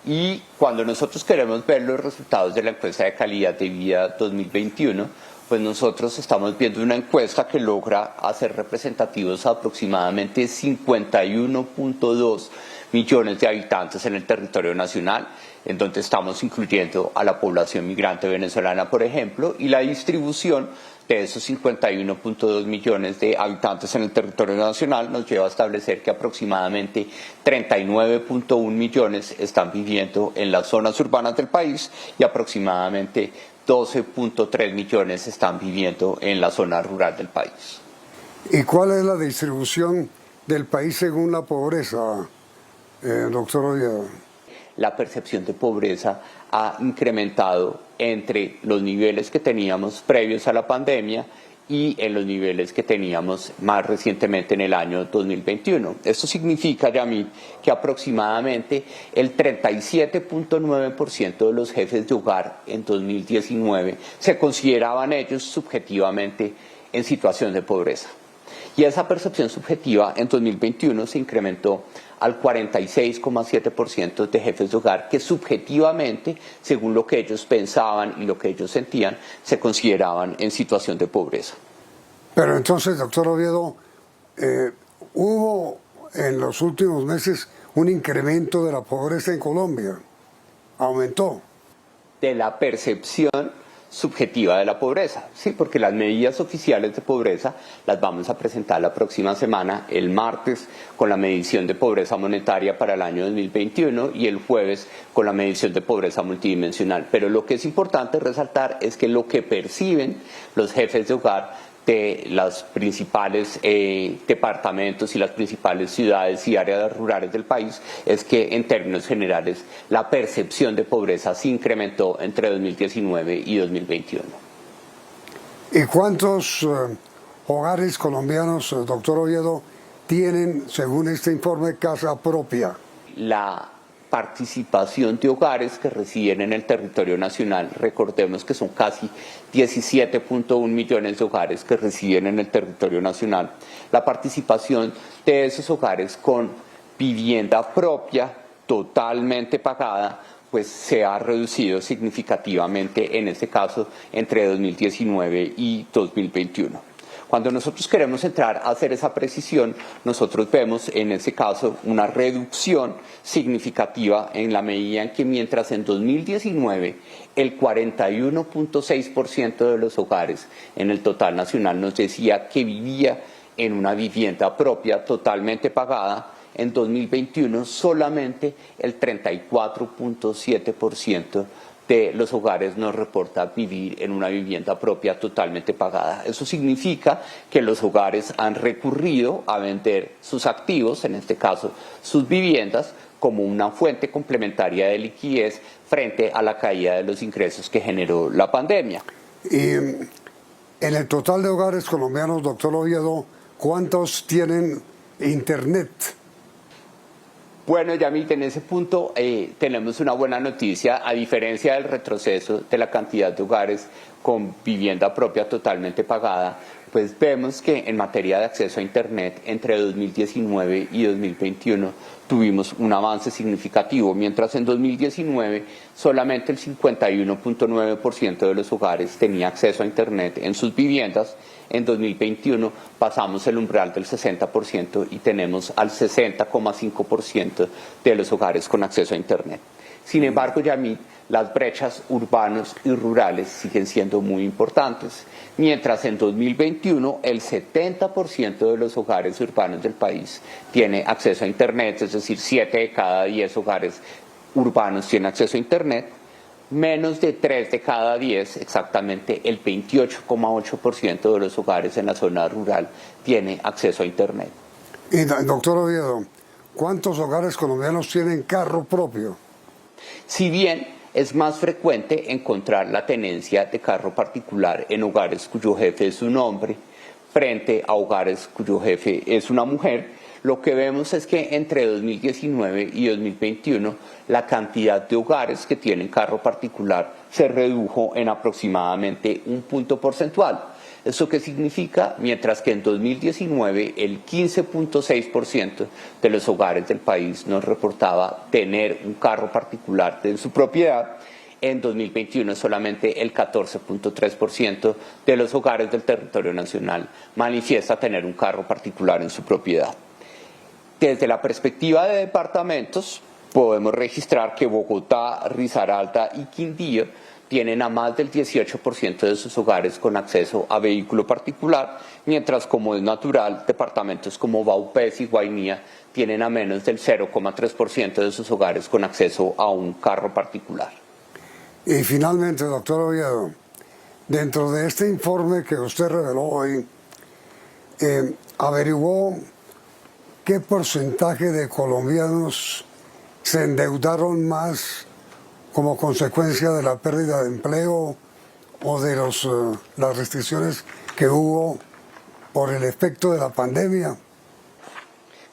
Y cuando nosotros queremos ver los resultados de la encuesta de calidad de vida 2021, pues nosotros estamos viendo una encuesta que logra hacer representativos a aproximadamente 51.2 millones de habitantes en el territorio nacional, en donde estamos incluyendo a la población migrante venezolana, por ejemplo, y la distribución de esos 51.2 millones de habitantes en el territorio nacional nos lleva a establecer que aproximadamente 39.1 millones están viviendo en las zonas urbanas del país y aproximadamente 12.3 millones están viviendo en la zona rural del país. ¿Y cuál es la distribución del país según la pobreza, doctor Oviedo? La percepción de pobreza ha incrementado entre los niveles que teníamos previos a la pandemia y en los niveles que teníamos más recientemente en el año 2021. Esto significa, Yamit, que aproximadamente el 37.9% de los jefes de hogar en 2019 se consideraban ellos subjetivamente en situación de pobreza. Y esa percepción subjetiva en 2021 se incrementó al 46,7% de jefes de hogar que subjetivamente, según lo que ellos pensaban y lo que ellos sentían, se consideraban en situación de pobreza. Pero entonces, doctor Oviedo, hubo en los últimos meses un incremento de la pobreza en Colombia. ¿Aumentó? De la percepción subjetiva de la pobreza, sí, porque las medidas oficiales de pobreza las vamos a presentar la próxima semana, el martes, con la medición de pobreza monetaria para el año 2021 y el jueves con la medición de pobreza multidimensional. Pero lo que es importante resaltar es que lo que perciben los jefes de hogar de los principales departamentos y las principales ciudades y áreas rurales del país es que en términos generales la percepción de pobreza se incrementó entre 2019 y 2021. ¿Y cuántos hogares colombianos, doctor Oviedo, tienen, según este informe, casa propia? La participación de hogares que residen en el territorio nacional, recordemos que son casi 17.1 millones de hogares que residen en el territorio nacional, la participación de esos hogares con vivienda propia totalmente pagada pues se ha reducido significativamente en este caso entre 2019 y 2021. Cuando nosotros queremos entrar a hacer esa precisión, nosotros vemos en ese caso una reducción significativa en la medida en que mientras en 2019 el 41.6% de los hogares en el total nacional nos decía que vivía en una vivienda propia totalmente pagada, en 2021 solamente el 34.7% de los hogares nos reporta vivir en una vivienda propia totalmente pagada. Eso significa que los hogares han recurrido a vender sus activos, en este caso sus viviendas, como una fuente complementaria de liquidez frente a la caída de los ingresos que generó la pandemia. Y en el total de hogares colombianos, doctor Oviedo, ¿cuántos tienen internet? Bueno, Yamit, en ese punto tenemos una buena noticia. A diferencia del retroceso de la cantidad de hogares con vivienda propia totalmente pagada, pues vemos que en materia de acceso a Internet entre 2019 y 2021 tuvimos un avance significativo, mientras en 2019 solamente el 51.9% de los hogares tenía acceso a Internet en sus viviendas. En 2021 pasamos el umbral del 60% y tenemos al 60,5% de los hogares con acceso a Internet. Sin embargo, Yamit, las brechas urbanos y rurales siguen siendo muy importantes. Mientras en 2021 el 70% de los hogares urbanos del país tiene acceso a Internet, es decir, 7 de cada 10 hogares urbanos tienen acceso a Internet, menos de 3 de cada 10, exactamente el 28,8% de los hogares en la zona rural tiene acceso a Internet. Y doctor Oviedo, ¿cuántos hogares colombianos tienen carro propio? Si bien es más frecuente encontrar la tenencia de carro particular en hogares cuyo jefe es un hombre frente a hogares cuyo jefe es una mujer, lo que vemos es que entre 2019 y 2021 la cantidad de hogares que tienen carro particular se redujo en aproximadamente un punto porcentual. ¿Eso qué significa? Mientras que en 2019 el 15.6% de los hogares del país nos reportaba tener un carro particular en su propiedad, en 2021 solamente el 14.3% de los hogares del territorio nacional manifiesta tener un carro particular en su propiedad. Desde la perspectiva de departamentos, podemos registrar que Bogotá, Risaralda y Quindío tienen a más del 18% de sus hogares con acceso a vehículo particular, mientras, como es natural, departamentos como Vaupés y Guainía tienen a menos del 0,3% de sus hogares con acceso a un carro particular. Y finalmente, doctor Oviedo, dentro de este informe que usted reveló hoy, averiguó qué porcentaje de colombianos se endeudaron más como consecuencia de la pérdida de empleo o de las restricciones que hubo por el efecto de la pandemia.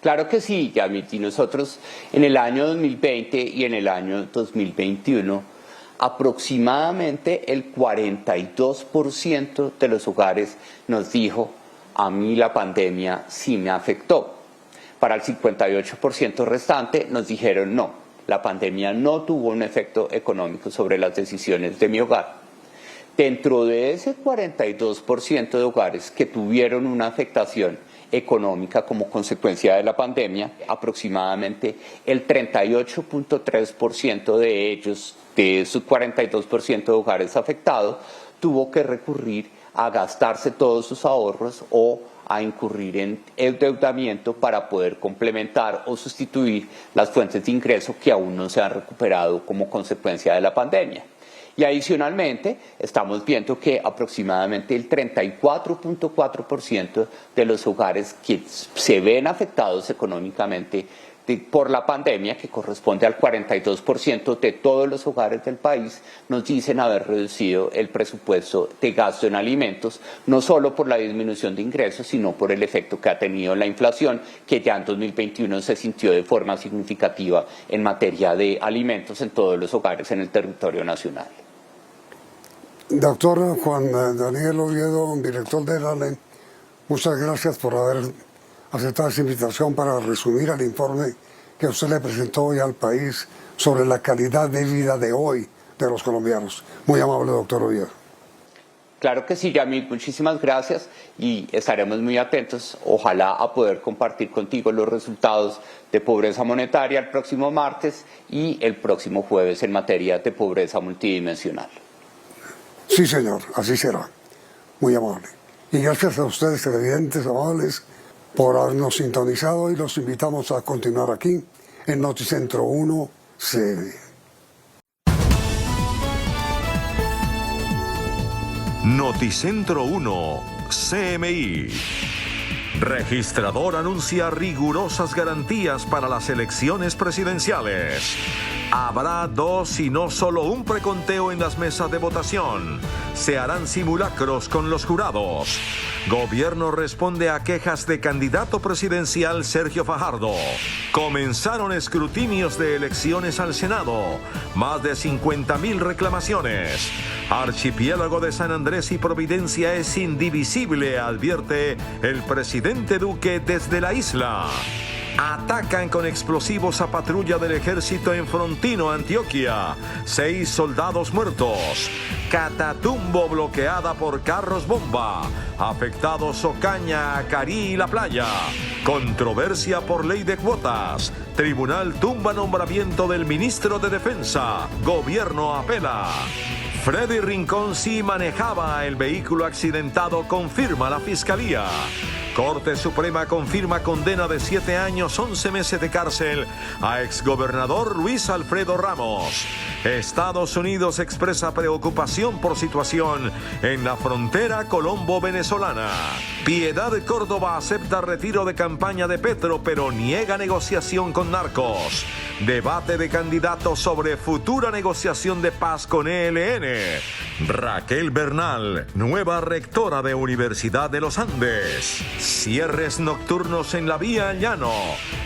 Claro que sí, Yamit, y nosotros en el año 2020 y en el año 2021 aproximadamente el 42% de los hogares nos dijo: a mí la pandemia sí me afectó. Para el 58% restante nos dijeron: no, la pandemia no tuvo un efecto económico sobre las decisiones de mi hogar. Dentro de ese 42% de hogares que tuvieron una afectación económica como consecuencia de la pandemia, aproximadamente el 38.3% de ellos, de esos 42% de hogares afectados, tuvo que recurrir a gastarse todos sus ahorros o a incurrir en endeudamiento para poder complementar o sustituir las fuentes de ingreso que aún no se han recuperado como consecuencia de la pandemia. Y adicionalmente, estamos viendo que aproximadamente el 34.4% de los hogares que se ven afectados económicamente por la pandemia, que corresponde al 42% de todos los hogares del país, nos dicen haber reducido el presupuesto de gasto en alimentos, no solo por la disminución de ingresos, sino por el efecto que ha tenido la inflación, que ya en 2021 se sintió de forma significativa en materia de alimentos en todos los hogares en el territorio nacional. Doctor Juan Daniel Oviedo, director del ALE, muchas gracias por haber aceptado esta invitación para resumir el informe que usted le presentó hoy al país sobre la calidad de vida de hoy de los colombianos. Muy amable, doctor Oviedo. Claro que sí, Yamil, muchísimas gracias y estaremos muy atentos, ojalá, a poder compartir contigo los resultados de pobreza monetaria el próximo martes y el próximo jueves en materia de pobreza multidimensional. Sí, señor, así será. Muy amable. Y gracias a ustedes, televidentes amables, por habernos sintonizado, y los invitamos a continuar aquí en Noticentro 1 CMI. Noticentro 1 CMI. Registrador anuncia rigurosas garantías para las elecciones presidenciales. Habrá 2 y no solo un preconteo en las mesas de votación. Se harán simulacros con los jurados. Gobierno responde a quejas de candidato presidencial Sergio Fajardo. Comenzaron escrutinios de elecciones al Senado. Más de 50.000 reclamaciones. Archipiélago de San Andrés y Providencia es indivisible, advierte el presidente Duque desde la isla. Atacan con explosivos a patrulla del ejército en Frontino, Antioquia. 6 soldados muertos. Catatumbo bloqueada por carros bomba. Afectados Ocaña, Acarí y La Playa. Controversia por ley de cuotas. Tribunal tumba nombramiento del ministro de Defensa. Gobierno apela. Freddy Rincón sí manejaba el vehículo accidentado, confirma la Fiscalía. Corte Suprema confirma condena de 7 años, 11 meses de cárcel a exgobernador Luis Alfredo Ramos. Estados Unidos expresa preocupación por situación en la frontera colombo-venezolana. Piedad de Córdoba acepta retiro de campaña de Petro, pero niega negociación con narcos. Debate de candidatos sobre futura negociación de paz con ELN. Raquel Bernal, nueva rectora de Universidad de los Andes. Cierres nocturnos en la vía al llano.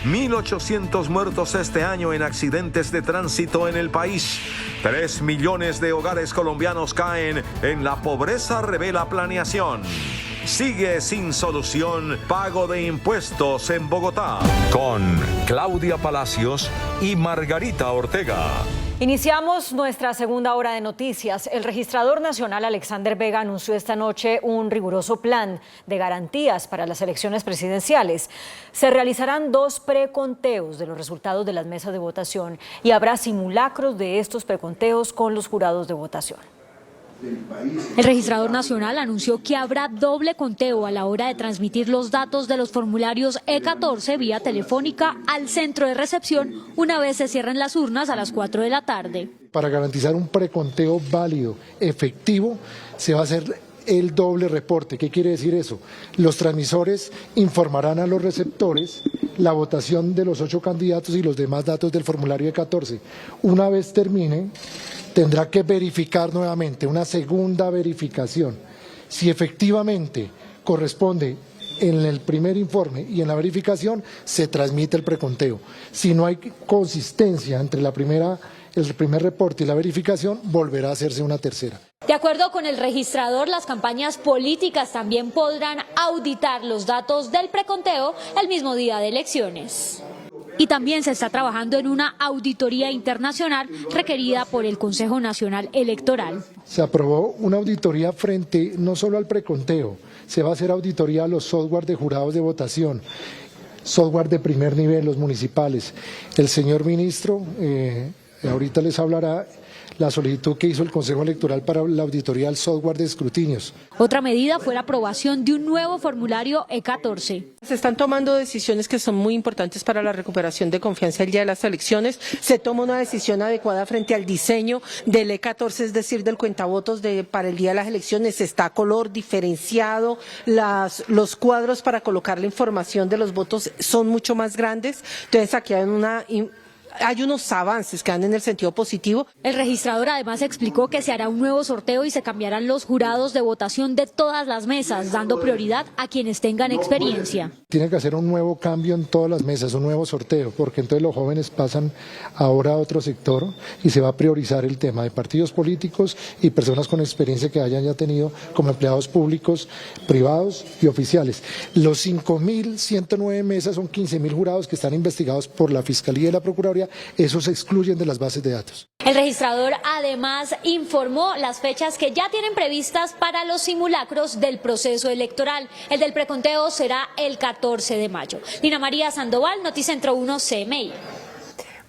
1.800 muertos este año en accidentes de tránsito en el país. 3 millones de hogares colombianos caen en la pobreza, revela Planeación. Sigue sin solución pago de impuestos en Bogotá. Con Claudia Palacios y Margarita Ortega. Iniciamos nuestra segunda hora de noticias. El registrador nacional Alexander Vega anunció esta noche un riguroso plan de garantías para las elecciones presidenciales. Se realizarán 2 preconteos de los resultados de las mesas de votación y habrá simulacros de estos preconteos con los jurados de votación. El registrador nacional anunció que habrá doble conteo a la hora de transmitir los datos de los formularios E14 vía telefónica al centro de recepción una vez se cierren las urnas a las 4 de la tarde. Para garantizar un preconteo válido, efectivo, se va a hacer el doble reporte. ¿Qué quiere decir eso? Los transmisores informarán a los receptores la votación de los 8 candidatos y los demás datos del formulario E14. Una vez termine, tendrá que verificar nuevamente, una segunda verificación. Si efectivamente corresponde en el primer informe y en la verificación, se transmite el preconteo. Si no hay consistencia entre el primer reporte y la verificación, volverá a hacerse una tercera. De acuerdo con el registrador, las campañas políticas también podrán auditar los datos del preconteo el mismo día de elecciones. Y también se está trabajando en una auditoría internacional requerida por el Consejo Nacional Electoral. Se aprobó una auditoría frente no solo al preconteo, se va a hacer auditoría a los software de jurados de votación, software de primer nivel, los municipales. El señor ministro ahorita les hablará la solicitud que hizo el Consejo Electoral para la auditoría al software de escrutinios. Otra medida fue la aprobación de un nuevo formulario E14. Se están tomando decisiones que son muy importantes para la recuperación de confianza el día de las elecciones. Se toma una decisión adecuada frente al diseño del E14, es decir, del cuentavotos para el día de las elecciones. Está a color diferenciado, los cuadros para colocar la información de los votos son mucho más grandes. Entonces aquí hay unos avances que van en el sentido positivo. El registrador además explicó que se hará un nuevo sorteo y se cambiarán los jurados de votación de todas las mesas, dando prioridad a quienes tengan experiencia. Tiene que hacer un nuevo cambio en todas las mesas, un nuevo sorteo, porque entonces los jóvenes pasan ahora a otro sector y se va a priorizar el tema de partidos políticos y personas con experiencia que hayan ya tenido como empleados públicos, privados y oficiales. Los 5.109 mesas son 15.000 jurados que están investigados por la Fiscalía y la Procuraduría. Esos se excluyen de las bases de datos. El registrador además informó las fechas que ya tienen previstas para los simulacros del proceso electoral. El del preconteo será el 14 de mayo. Lina María Sandoval, Noticentro 1 CMI.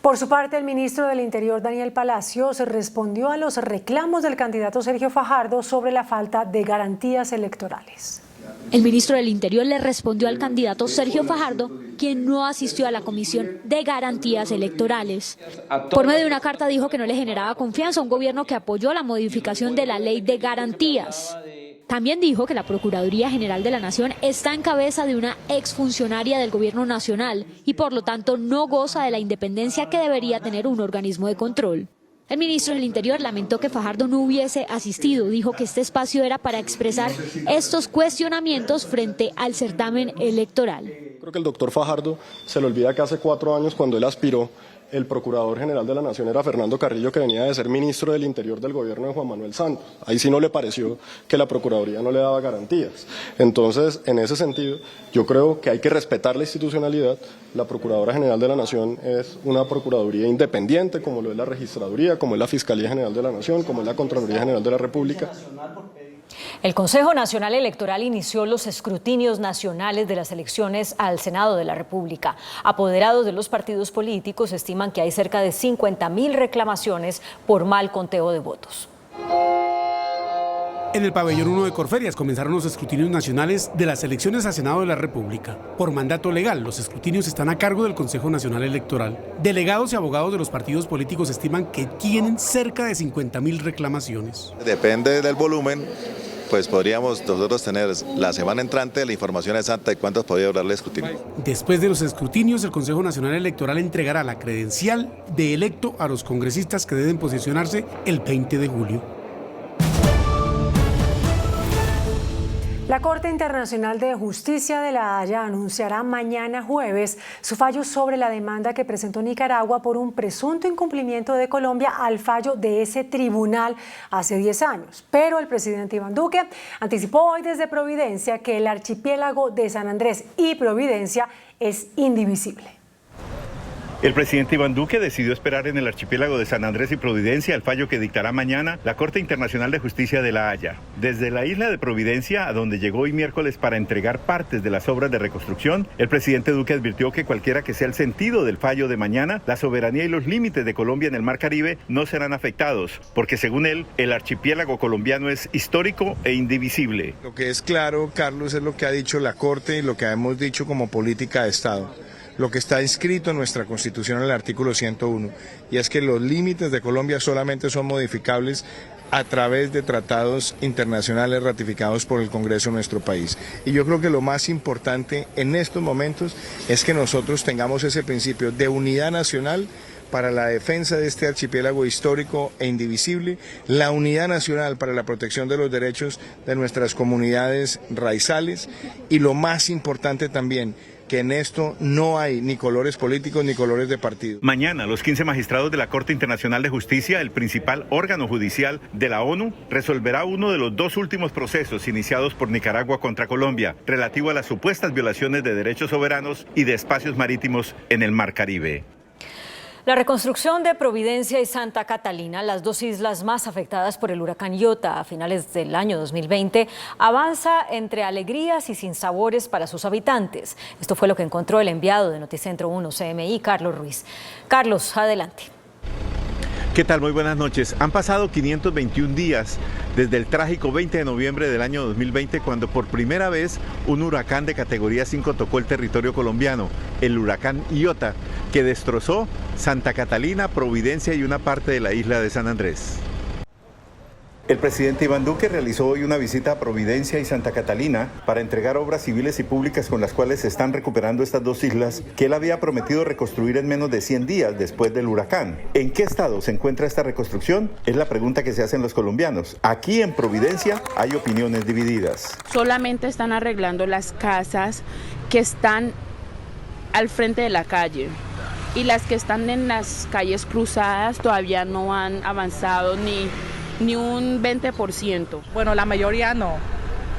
Por su parte, el ministro del Interior, Daniel Palacios, respondió a los reclamos del candidato Sergio Fajardo sobre la falta de garantías electorales. El ministro del Interior le respondió al candidato Sergio Fajardo, quien no asistió a la Comisión de Garantías Electorales. Por medio de una carta dijo que no le generaba confianza a un gobierno que apoyó la modificación de la Ley de Garantías. También dijo que la Procuraduría General de la Nación está en cabeza de una exfuncionaria del Gobierno Nacional y por lo tanto no goza de la independencia que debería tener un organismo de control. El ministro del Interior lamentó que Fajardo no hubiese asistido. Dijo que este espacio era para expresar estos cuestionamientos frente al certamen electoral. Creo que el doctor Fajardo se le olvida que hace 4 años, cuando él aspiró, el Procurador General de la Nación era Fernando Carrillo, que venía de ser ministro del Interior del gobierno de Juan Manuel Santos. Ahí sí no le pareció que la Procuraduría no le daba garantías. Entonces, en ese sentido, yo creo que hay que respetar la institucionalidad. La Procuradora General de la Nación es una Procuraduría independiente, como lo es la Registraduría, como es la Fiscalía General de la Nación, como es la Contraloría General de la República. El Consejo Nacional Electoral inició los escrutinios nacionales de las elecciones al Senado de la República. Apoderados de los partidos políticos estiman que hay cerca de 50.000 reclamaciones por mal conteo de votos. En el pabellón 1 de Corferias comenzaron los escrutinios nacionales de las elecciones al Senado de la República. Por mandato legal, los escrutinios están a cargo del Consejo Nacional Electoral. Delegados y abogados de los partidos políticos estiman que tienen cerca de 50.000 reclamaciones. Depende del volumen, pues podríamos nosotros tener la semana entrante la información exacta de cuántos podría durar el escrutinio. Después de los escrutinios, el Consejo Nacional Electoral entregará la credencial de electo a los congresistas que deben posesionarse el 20 de julio. La Corte Internacional de Justicia de La Haya anunciará mañana jueves su fallo sobre la demanda que presentó Nicaragua por un presunto incumplimiento de Colombia al fallo de ese tribunal hace 10 años. Pero el presidente Iván Duque anticipó hoy desde Providencia que el archipiélago de San Andrés y Providencia es indivisible. El presidente Iván Duque decidió esperar en el archipiélago de San Andrés y Providencia el fallo que dictará mañana la Corte Internacional de Justicia de La Haya. Desde la isla de Providencia, a donde llegó hoy miércoles para entregar partes de las obras de reconstrucción, el presidente Duque advirtió que cualquiera que sea el sentido del fallo de mañana, la soberanía y los límites de Colombia en el Mar Caribe no serán afectados, porque según él, el archipiélago colombiano es histórico e indivisible. Lo que es claro, Carlos, es lo que ha dicho la Corte y lo que hemos dicho como política de Estado. Lo que está inscrito en nuestra Constitución en el artículo 101, y es que los límites de Colombia solamente son modificables a través de tratados internacionales ratificados por el Congreso de nuestro país. Y yo creo que lo más importante en estos momentos es que nosotros tengamos ese principio de unidad nacional para la defensa de este archipiélago histórico e indivisible, la unidad nacional para la protección de los derechos de nuestras comunidades raizales y lo más importante también, que en esto no hay ni colores políticos ni colores de partido. Mañana, los 15 magistrados de la Corte Internacional de Justicia, el principal órgano judicial de la ONU, resolverá uno de los dos últimos procesos iniciados por Nicaragua contra Colombia, relativo a las supuestas violaciones de derechos soberanos y de espacios marítimos en el Mar Caribe. La reconstrucción de Providencia y Santa Catalina, las dos islas más afectadas por el huracán Iota a finales del año 2020, avanza entre alegrías y sinsabores para sus habitantes. Esto fue lo que encontró el enviado de Noticentro 1 CMI, Carlos Ruiz. Carlos, adelante. ¿Qué tal? Muy buenas noches. Han pasado 521 días desde el trágico 20 de noviembre del año 2020, cuando por primera vez un huracán de categoría 5 tocó el territorio colombiano, el huracán Iota, que destrozó Santa Catalina, Providencia y una parte de la isla de San Andrés. El presidente Iván Duque realizó hoy una visita a Providencia y Santa Catalina para entregar obras civiles y públicas con las cuales se están recuperando estas dos islas que él había prometido reconstruir en menos de 100 días después del huracán. ¿En qué estado se encuentra esta reconstrucción? Es la pregunta que se hacen los colombianos. Aquí en Providencia hay opiniones divididas. Solamente están arreglando las casas que están al frente de la calle. Y las que están en las calles cruzadas todavía no han avanzado ni un 20%. Bueno, la mayoría no.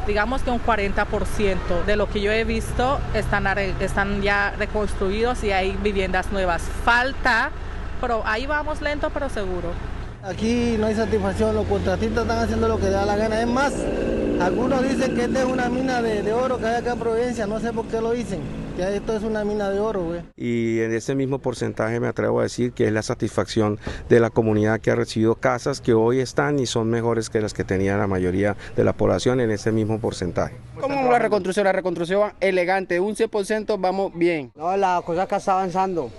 Digamos que un 40% de lo que yo he visto están ya reconstruidos y hay viviendas nuevas. Falta, pero ahí vamos lento pero seguro. Aquí no hay satisfacción, los contratistas están haciendo lo que da la gana. Es más, algunos dicen que esta es una mina de oro que hay acá en Providencia, no sé por qué lo dicen, que esto es una mina de oro, güey. Y en ese mismo porcentaje me atrevo a decir que es la satisfacción de la comunidad que ha recibido casas que hoy están y son mejores que las que tenía la mayoría de la población en ese mismo porcentaje. ¿Cómo la reconstrucción? La reconstrucción elegante, un 100% vamos bien. No, la cosa que está avanzando.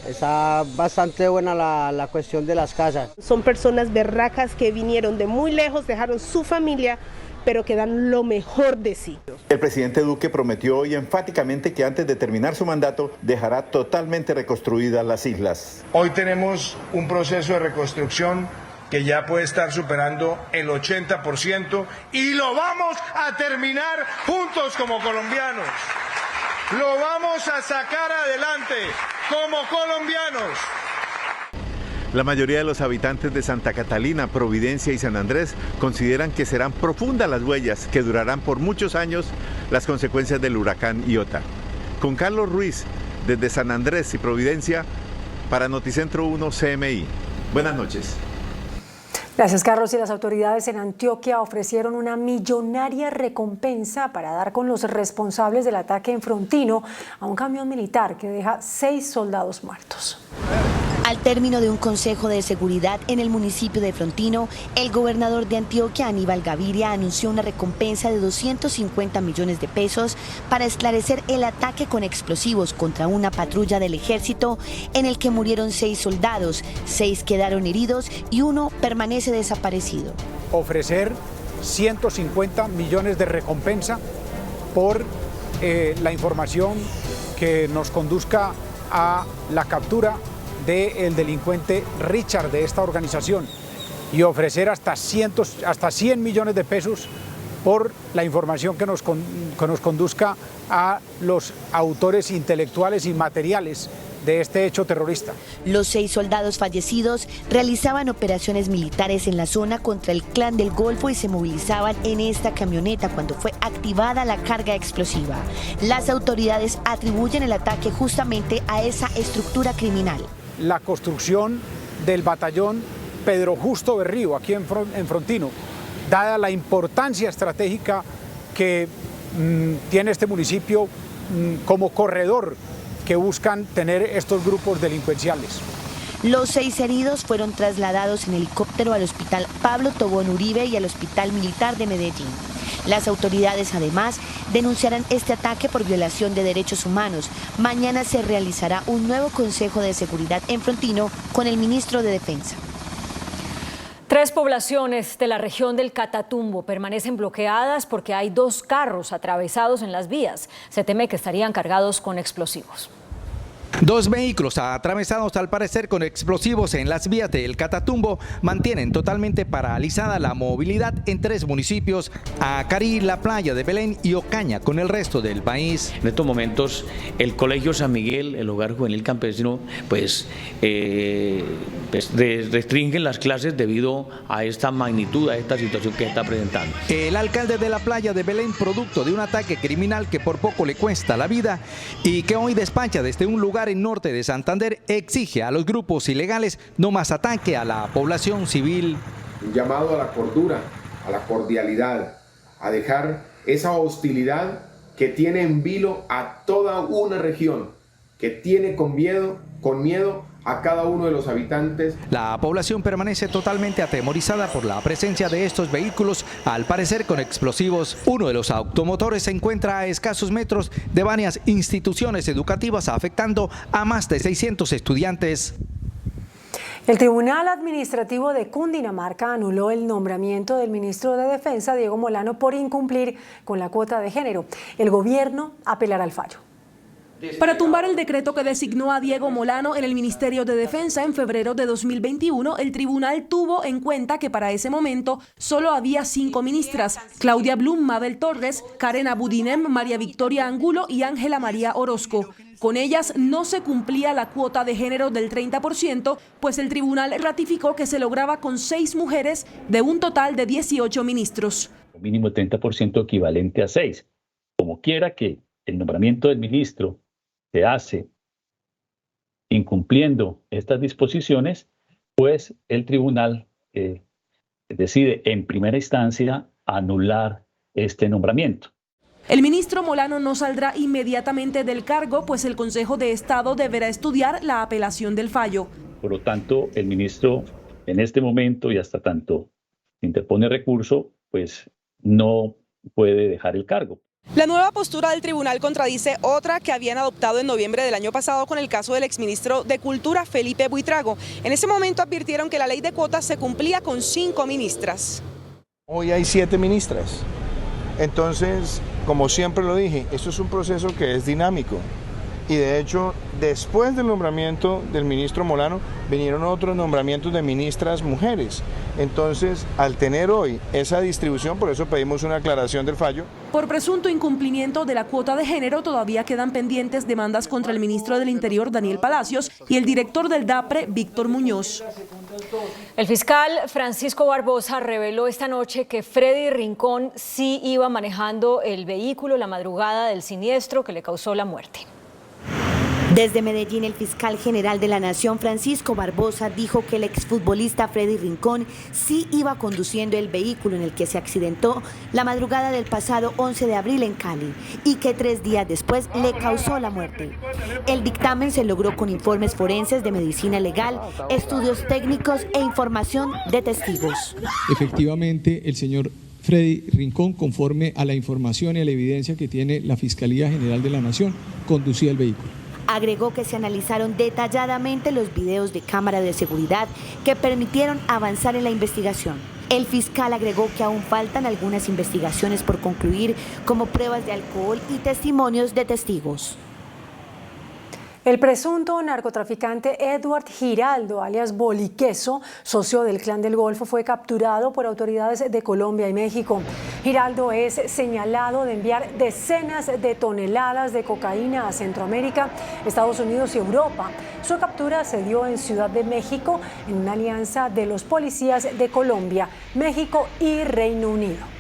Está bastante buena la cuestión de las casas. Son personas berracas que vinieron de muy lejos, dejaron su familia, pero que dan lo mejor de sí. El presidente Duque prometió hoy enfáticamente que antes de terminar su mandato dejará totalmente reconstruidas las islas. Hoy tenemos un proceso de reconstrucción que ya puede estar superando el 80% y lo vamos a terminar juntos como colombianos. Lo vamos a sacar adelante como colombianos. La mayoría de los habitantes de Santa Catalina, Providencia y San Andrés consideran que serán profundas las huellas que durarán por muchos años las consecuencias del huracán Iota. Con Carlos Ruiz, desde San Andrés y Providencia, para Noticentro 1 CMI. Buenas noches. Gracias, Carlos. Y las autoridades en Antioquia ofrecieron una millonaria recompensa para dar con los responsables del ataque en Frontino a un camión militar que deja 6 soldados muertos. Al término de un consejo de seguridad en el municipio de Frontino, el gobernador de Antioquia, Aníbal Gaviria, anunció una recompensa de 250 millones de pesos para esclarecer el ataque con explosivos contra una patrulla del ejército en el que murieron 6 soldados, 6 quedaron heridos y 1 permanece desaparecido. Ofrecer 150 millones de recompensa por la información que nos conduzca a la captura del delincuente Richard de esta organización y ofrecer hasta 100 millones de pesos por la información que nos conduzca a los autores intelectuales y materiales de este hecho terrorista. Los 6 soldados fallecidos realizaban operaciones militares en la zona contra el Clan del Golfo y se movilizaban en esta camioneta cuando fue activada la carga explosiva. Las autoridades atribuyen el ataque justamente a esa estructura criminal. La construcción del batallón Pedro Justo Berrío, aquí en Frontino, dada la importancia estratégica que tiene este municipio como corredor que buscan tener estos grupos delincuenciales. Los 6 heridos fueron trasladados en helicóptero al Hospital Pablo Tobón Uribe y al Hospital Militar de Medellín. Las autoridades además denunciarán este ataque por violación de derechos humanos. Mañana se realizará un nuevo Consejo de Seguridad en Frontino con el ministro de Defensa. 3 poblaciones de la región del Catatumbo permanecen bloqueadas porque hay 2 carros atravesados en las vías. Se teme que estarían cargados con explosivos. 2 vehículos atravesados al parecer con explosivos en las vías del Catatumbo mantienen totalmente paralizada la movilidad en 3 municipios, Acarí, La Playa de Belén y Ocaña, con el resto del país. En estos momentos el Colegio San Miguel, el Hogar Juvenil Campesino, restringen las clases debido a esta magnitud, a esta situación que está presentando. El alcalde de La Playa de Belén, producto de un ataque criminal que por poco le cuesta la vida y que hoy despacha desde un lugar en norte de Santander, exige a los grupos ilegales no más ataque a la población civil. Un llamado a la cordura, a la cordialidad, a dejar esa hostilidad que tiene en vilo a toda una región, que tiene con miedo a cada uno de los habitantes. La población permanece totalmente atemorizada por la presencia de estos vehículos, al parecer con explosivos. Uno de los automotores se encuentra a escasos metros de varias instituciones educativas, afectando a más de 600 estudiantes. El Tribunal Administrativo de Cundinamarca anuló el nombramiento del ministro de Defensa, Diego Molano, por incumplir con la cuota de género. El gobierno apelará al fallo. Para tumbar el decreto que designó a Diego Molano en el Ministerio de Defensa en febrero de 2021, el tribunal tuvo en cuenta que para ese momento solo había 5 ministras: Claudia Blum, Mabel Torres, Karen Abudinem, María Victoria Angulo y Ángela María Orozco. Con ellas no se cumplía la cuota de género del 30%, pues el tribunal ratificó que se lograba con 6 mujeres de un total de 18 ministros. Mínimo 30% equivalente a 6. Como quiera que el nombramiento del ministro se hace incumpliendo estas disposiciones, pues el tribunal decide en primera instancia anular este nombramiento. El ministro Molano no saldrá inmediatamente del cargo, pues el Consejo de Estado deberá estudiar la apelación del fallo. Por lo tanto, el ministro en este momento y hasta tanto interpone recurso, pues no puede dejar el cargo. La nueva postura del tribunal contradice otra que habían adoptado en noviembre del año pasado con el caso del exministro de Cultura, Felipe Buitrago. En ese momento advirtieron que la ley de cuotas se cumplía con 5 ministras. Hoy hay 7 ministras. Entonces, como siempre lo dije, esto es un proceso que es dinámico. Y de hecho, después del nombramiento del ministro Molano, vinieron otros nombramientos de ministras mujeres. Entonces, al tener hoy esa distribución, por eso pedimos una aclaración del fallo. Por presunto incumplimiento de la cuota de género, todavía quedan pendientes demandas contra el ministro del Interior, Daniel Palacios, y el director del DAPRE, Víctor Muñoz. El fiscal Francisco Barbosa reveló esta noche que Freddy Rincón sí iba manejando el vehículo la madrugada del siniestro que le causó la muerte. Desde Medellín, el fiscal general de la Nación, Francisco Barbosa, dijo que el exfutbolista Freddy Rincón sí iba conduciendo el vehículo en el que se accidentó la madrugada del pasado 11 de abril en Cali y que 3 días después le causó la muerte. El dictamen se logró con informes forenses de medicina legal, estudios técnicos e información de testigos. Efectivamente, el señor Freddy Rincón, conforme a la información y a la evidencia que tiene la Fiscalía General de la Nación, conducía el vehículo. Agregó que se analizaron detalladamente los videos de cámara de seguridad que permitieron avanzar en la investigación. El fiscal agregó que aún faltan algunas investigaciones por concluir, como pruebas de alcohol y testimonios de testigos. El presunto narcotraficante Edward Giraldo, alias Boliqueso, socio del Clan del Golfo, fue capturado por autoridades de Colombia y México. Giraldo es señalado de enviar decenas de toneladas de cocaína a Centroamérica, Estados Unidos y Europa. Su captura se dio en Ciudad de México en una alianza de los policías de Colombia, México y Reino Unido.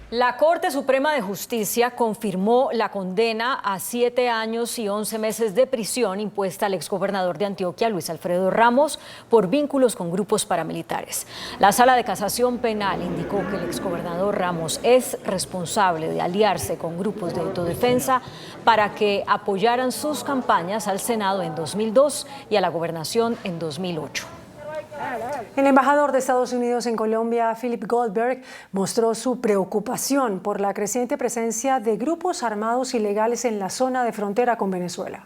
La Corte Suprema de Justicia confirmó la condena a 7 años y 11 meses de prisión impuesta al exgobernador de Antioquia, Luis Alfredo Ramos, por vínculos con grupos paramilitares. La Sala de Casación Penal indicó que el exgobernador Ramos es responsable de aliarse con grupos de autodefensa para que apoyaran sus campañas al Senado en 2002 y a la gobernación en 2008. El embajador de Estados Unidos en Colombia, Philip Goldberg, mostró su preocupación por la creciente presencia de grupos armados ilegales en la zona de frontera con Venezuela.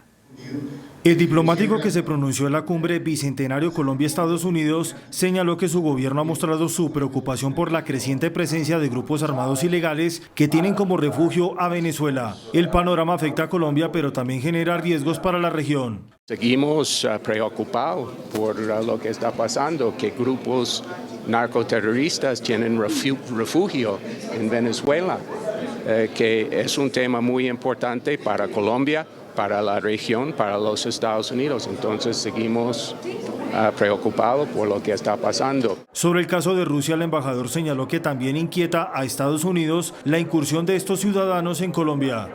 El diplomático que se pronunció en la cumbre Bicentenario Colombia-Estados Unidos señaló que su gobierno ha mostrado su preocupación por la creciente presencia de grupos armados ilegales que tienen como refugio a Venezuela. El panorama afecta a Colombia, pero también genera riesgos para la región. Seguimos preocupados por lo que está pasando, que grupos narcoterroristas tienen refugio en Venezuela, que es un tema muy importante para Colombia, para la región, para los Estados Unidos. Entonces seguimos preocupados por lo que está pasando. Sobre el caso de Rusia, el embajador señaló que también inquieta a Estados Unidos la incursión de estos ciudadanos en Colombia.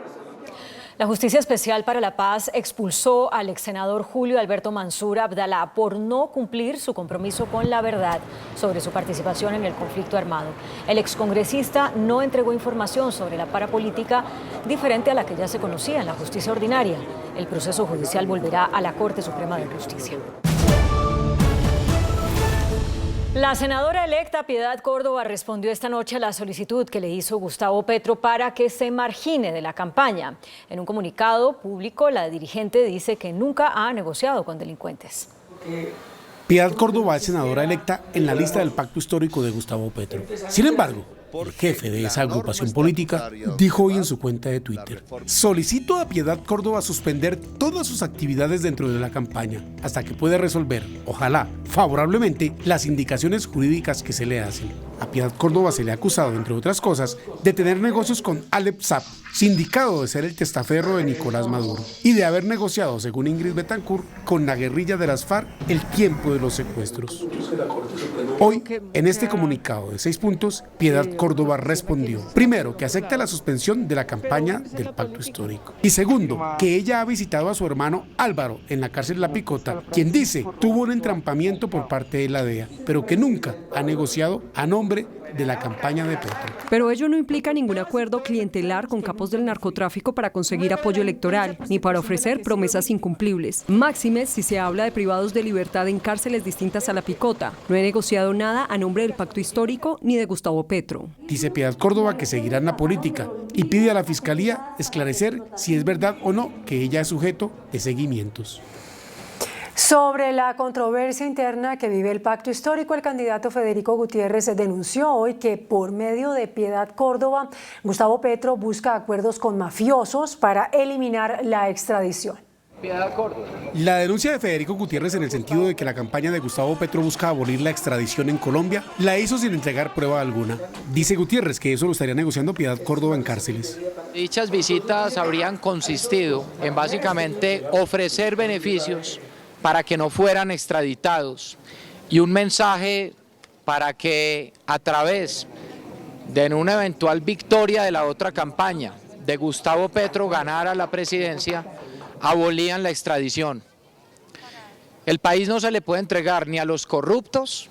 La Justicia Especial para la Paz expulsó al exsenador Julio Alberto Mansura Abdalá por no cumplir su compromiso con la verdad sobre su participación en el conflicto armado. El excongresista no entregó información sobre la parapolítica diferente a la que ya se conocía en la justicia ordinaria. El proceso judicial volverá a la Corte Suprema de Justicia. La senadora electa Piedad Córdoba respondió esta noche a la solicitud que le hizo Gustavo Petro para que se margine de la campaña. En un comunicado público, la dirigente dice que nunca ha negociado con delincuentes. Piedad Córdoba es senadora electa en la lista del pacto histórico de Gustavo Petro. Sin embargo, el jefe de esa agrupación política dijo hoy en su cuenta de Twitter: solicito a Piedad Córdoba suspender todas sus actividades dentro de la campaña hasta que pueda resolver, ojalá favorablemente, las indicaciones jurídicas que se le hacen. A Piedad Córdoba se le ha acusado, entre otras cosas, de tener negocios con Alep Saab, sindicado de ser el testaferro de Nicolás Maduro, y de haber negociado, según Ingrid Betancourt, con la guerrilla de las FARC el tiempo de los secuestros. Hoy, en este comunicado de 6 puntos, Piedad Córdoba respondió, primero, que acepta la suspensión de la campaña del pacto histórico, y segundo, que ella ha visitado a su hermano Álvaro en la cárcel La Picota, quien dice tuvo un entrampamiento por parte de la DEA, pero que nunca ha negociado a nombre de la campaña de Petro. Pero ello no implica ningún acuerdo clientelar con capos del narcotráfico para conseguir apoyo electoral, ni para ofrecer promesas incumplibles. Máxime si se habla de privados de libertad en cárceles distintas a La Picota. No he negociado nada a nombre del pacto histórico ni de Gustavo Petro. Dice Piedad Córdoba que seguirá en la política y pide a la Fiscalía esclarecer si es verdad o no que ella es sujeto de seguimientos. Sobre la controversia interna que vive el pacto histórico, el candidato Federico Gutiérrez denunció hoy que por medio de Piedad Córdoba, Gustavo Petro busca acuerdos con mafiosos para eliminar la extradición. La denuncia de Federico Gutiérrez en el sentido de que la campaña de Gustavo Petro busca abolir la extradición en Colombia la hizo sin entregar prueba alguna. Dice Gutiérrez que eso lo estaría negociando Piedad Córdoba en cárceles. Dichas visitas habrían consistido en básicamente ofrecer beneficios para que no fueran extraditados y un mensaje para que a través de una eventual victoria de la otra campaña de Gustavo Petro ganara la presidencia, abolían la extradición. El país no se le puede entregar ni a los corruptos,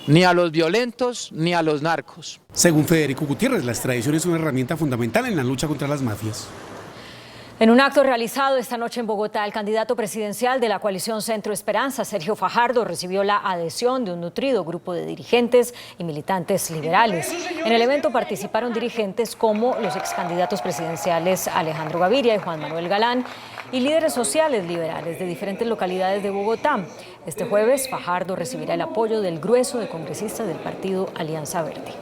ni a los violentos, ni a los narcos. Según Federico Gutiérrez, la extradición es una herramienta fundamental en la lucha contra las mafias. En un acto realizado esta noche en Bogotá, el candidato presidencial de la coalición Centro Esperanza, Sergio Fajardo, recibió la adhesión de un nutrido grupo de dirigentes y militantes liberales. En el evento participaron dirigentes como los excandidatos presidenciales Alejandro Gaviria y Juan Manuel Galán y líderes sociales liberales de diferentes localidades de Bogotá. Este jueves, Fajardo recibirá el apoyo del grueso de congresistas del partido Alianza Verde.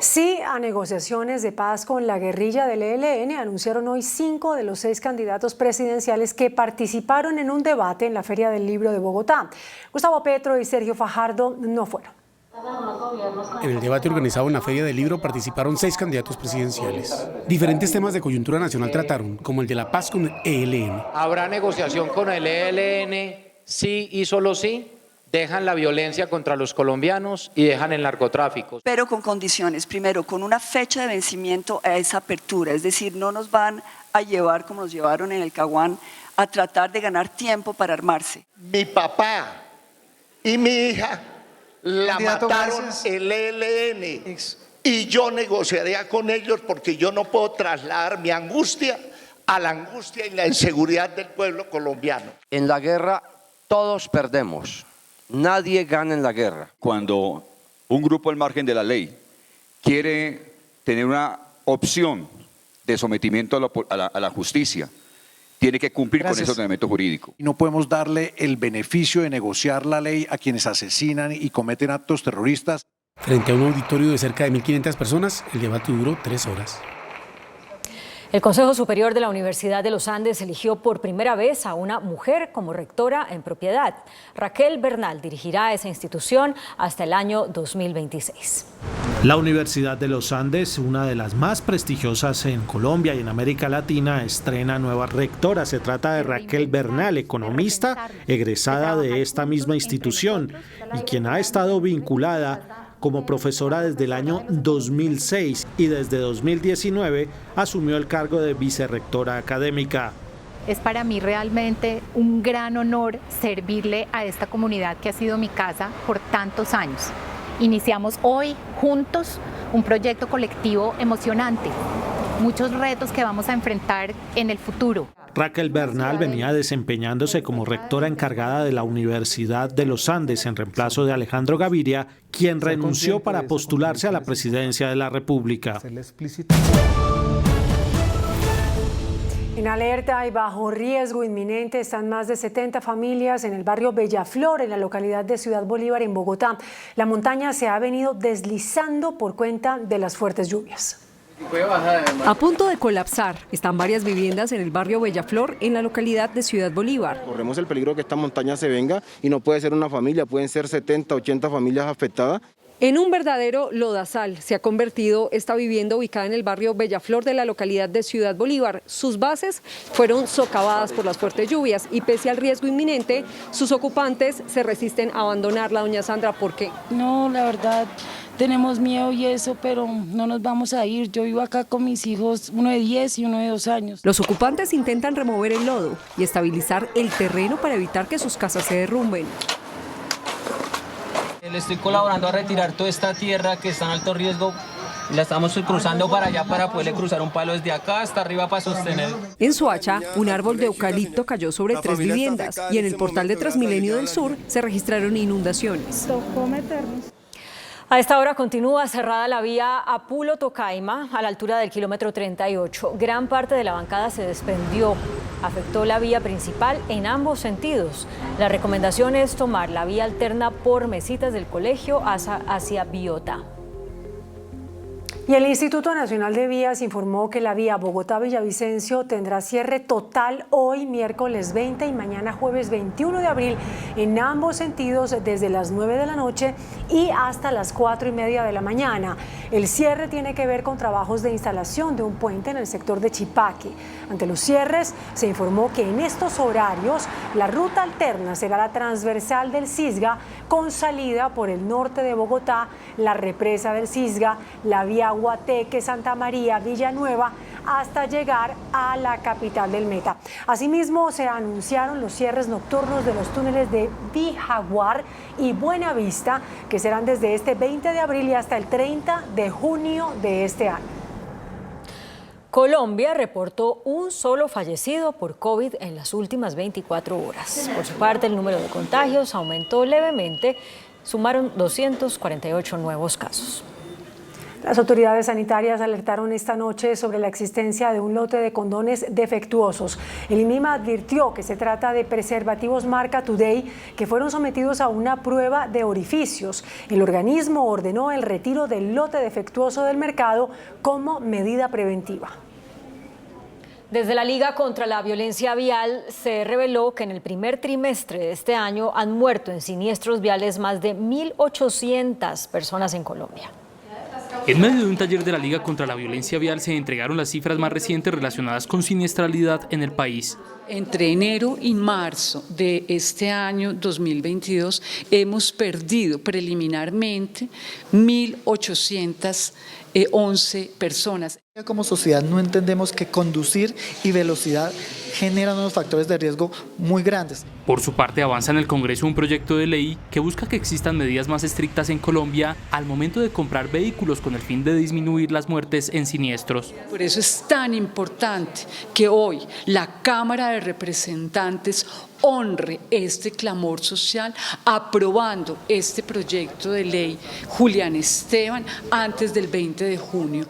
Sí a negociaciones de paz con la guerrilla del ELN, anunciaron hoy 5 de los 6 candidatos presidenciales que participaron en un debate en la Feria del Libro de Bogotá. Gustavo Petro y Sergio Fajardo no fueron. En el debate organizado en la Feria del Libro participaron 6 candidatos presidenciales. Diferentes temas de coyuntura nacional trataron, como el de la paz con el ELN. ¿Habrá negociación con el ELN? Sí y solo sí. Dejan la violencia contra los colombianos y dejan el narcotráfico. Pero con condiciones, primero, con una fecha de vencimiento a esa apertura, es decir, no nos van a llevar como nos llevaron en el Caguán a tratar de ganar tiempo para armarse. Mi papá y mi hija la mataron el ELN y yo negociaría con ellos porque yo no puedo trasladar mi angustia a la angustia y la inseguridad del pueblo colombiano. En la guerra todos perdemos. Nadie gana en la guerra. Cuando un grupo al margen de la ley quiere tener una opción de sometimiento a la justicia, tiene que cumplir con ese ordenamiento jurídico. Y no podemos darle el beneficio de negociar la ley a quienes asesinan y cometen actos terroristas. Frente a un auditorio de cerca de 1.500 personas, el debate duró 3 horas. El Consejo Superior de la Universidad de los Andes eligió por primera vez a una mujer como rectora en propiedad. Raquel Bernal dirigirá esa institución hasta el año 2026. La Universidad de los Andes, una de las más prestigiosas en Colombia y en América Latina, estrena nueva rectora. Se trata de Raquel Bernal, economista egresada de esta misma institución y quien ha estado vinculada como profesora desde el año 2006 y desde 2019 asumió el cargo de vicerrectora académica. Es para mí realmente un gran honor servirle a esta comunidad que ha sido mi casa por tantos años. Iniciamos hoy juntos un proyecto colectivo emocionante, muchos retos que vamos a enfrentar en el futuro. Raquel Bernal venía desempeñándose como rectora encargada de la Universidad de los Andes en reemplazo de Alejandro Gaviria, quien renunció para postularse a la presidencia de la República. En alerta y bajo riesgo inminente están más de 70 familias en el barrio Bellaflor, en la localidad de Ciudad Bolívar, en Bogotá. La montaña se ha venido deslizando por cuenta de las fuertes lluvias. A punto de colapsar están varias viviendas en el barrio Bellaflor, en la localidad de Ciudad Bolívar. Corremos el peligro de que esta montaña se venga y no puede ser una familia, pueden ser 70, 80 familias afectadas. En un verdadero lodazal se ha convertido esta vivienda ubicada en el barrio Bellaflor de la localidad de Ciudad Bolívar. Sus bases fueron socavadas por las fuertes lluvias y pese al riesgo inminente, sus ocupantes se resisten a abandonarla. Doña Sandra, ¿por qué? No, la verdad, tenemos miedo y eso, pero no nos vamos a ir. Yo vivo acá con mis hijos, uno de 10 y uno de 2 años. Los ocupantes intentan remover el lodo y estabilizar el terreno para evitar que sus casas se derrumben. Le estoy colaborando a retirar toda esta tierra que está en alto riesgo. La estamos cruzando para allá para poderle cruzar un palo desde acá hasta arriba para sostener. En Soacha, un árbol de eucalipto cayó sobre 3 viviendas y en el portal de Transmilenio del Sur se registraron inundaciones. Tocó meternos. A esta hora continúa cerrada la vía Apulo-Tocaima a la altura del kilómetro 38. Gran parte de la bancada se desprendió. Afectó la vía principal en ambos sentidos. La recomendación es tomar la vía alterna por Mesitas del Colegio hacia Biota. Y el Instituto Nacional de Vías informó que la vía Bogotá-Villavicencio tendrá cierre total hoy, miércoles 20 y mañana, jueves 21 de abril, en ambos sentidos desde las 9 de la noche y hasta las 4:30 de la mañana. El cierre tiene que ver con trabajos de instalación de un puente en el sector de Chipaque. Ante los cierres, se informó que en estos horarios la ruta alterna será la transversal del Cisga con salida por el norte de Bogotá, la represa del Cisga, la vía Guateque, Santa María, Villanueva, hasta llegar a la capital del Meta. Asimismo, se anunciaron los cierres nocturnos de los túneles de Bijaguar y Buenavista, que serán desde este 20 de abril y hasta el 30 de junio de este año. Colombia reportó un solo fallecido por COVID en las últimas 24 horas. Por su parte, el número de contagios aumentó levemente, sumaron 248 nuevos casos. Las autoridades sanitarias alertaron esta noche sobre la existencia de un lote de condones defectuosos. El INVIMA advirtió que se trata de preservativos marca Today que fueron sometidos a una prueba de orificios. El organismo ordenó el retiro del lote defectuoso del mercado como medida preventiva. Desde la Liga contra la Violencia Vial se reveló que en el primer trimestre de este año han muerto en siniestros viales más de 1.800 personas en Colombia. En medio de un taller de la Liga contra la Violencia Vial se entregaron las cifras más recientes relacionadas con siniestralidad en el país. Entre enero y marzo de este año 2022 hemos perdido preliminarmente 1.811 personas. Como sociedad no entendemos que conducir y velocidad generan unos factores de riesgo muy grandes. Por su parte, avanza en el Congreso un proyecto de ley que busca que existan medidas más estrictas en Colombia al momento de comprar vehículos con el fin de disminuir las muertes en siniestros. Por eso es tan importante que hoy la Cámara de Representantes honre este clamor social aprobando este proyecto de ley Julián Esteban antes del 20 de junio.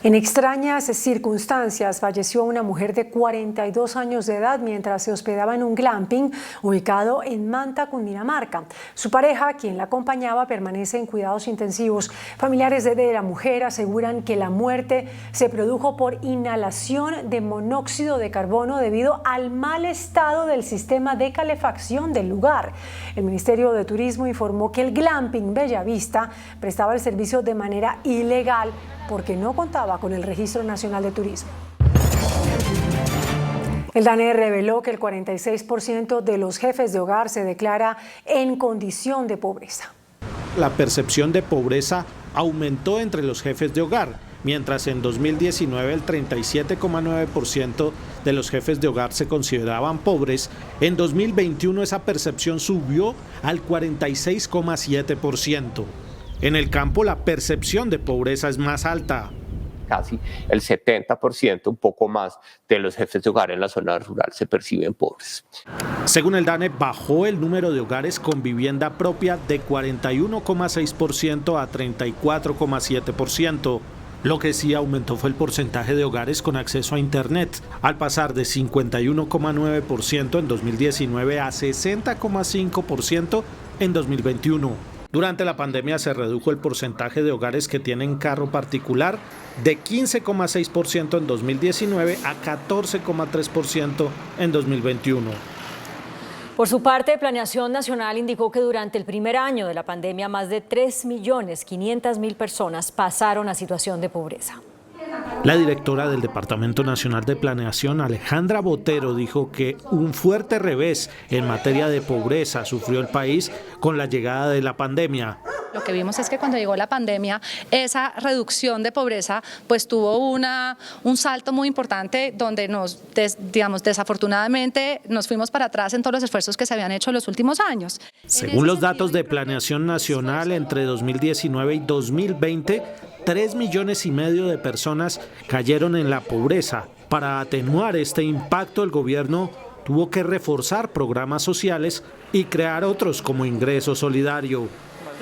En extrañas circunstancias falleció una mujer de 42 años de edad mientras se hospedaba en un glamping ubicado en Manta, Cundinamarca. Su pareja, quien la acompañaba, permanece en cuidados intensivos. Familiares de la mujer aseguran que la muerte se produjo por inhalación de monóxido de carbono debido al mal estado del sistema de calefacción del lugar. El Ministerio de Turismo informó que el glamping Bellavista prestaba el servicio de manera ilegal porque no contaba con el Registro Nacional de Turismo. El DANE reveló que el 46% de los jefes de hogar se declara en condición de pobreza. La percepción de pobreza aumentó entre los jefes de hogar, mientras en 2019 el 37,9% de los jefes de hogar se consideraban pobres. En 2021 esa percepción subió al 46,7%. En el campo la percepción de pobreza es más alta. Casi el 70%, un poco más, de los jefes de hogar en la zona rural se perciben pobres. Según el DANE, bajó el número de hogares con vivienda propia de 41,6% a 34,7%. Lo que sí aumentó fue el porcentaje de hogares con acceso a Internet, al pasar de 51,9% en 2019 a 60,5% en 2021. Durante la pandemia se redujo el porcentaje de hogares que tienen carro particular de 15,6% en 2019 a 14,3% en 2021. Por su parte, Planeación Nacional indicó que durante el primer año de la pandemia más de 3.500.000 personas pasaron a situación de pobreza. La directora del Departamento Nacional de Planeación, Alejandra Botero, dijo que un fuerte revés en materia de pobreza sufrió el país con la llegada de la pandemia. Lo que vimos es que cuando llegó la pandemia, esa reducción de pobreza pues tuvo un salto muy importante donde desafortunadamente nos fuimos para atrás en todos los esfuerzos que se habían hecho en los últimos años. Según los datos de Planeación Nacional, entre 2019 y 2020, 3,5 millones de personas cayeron en la pobreza. Para atenuar este impacto, el gobierno tuvo que reforzar programas sociales y crear otros como Ingreso Solidario.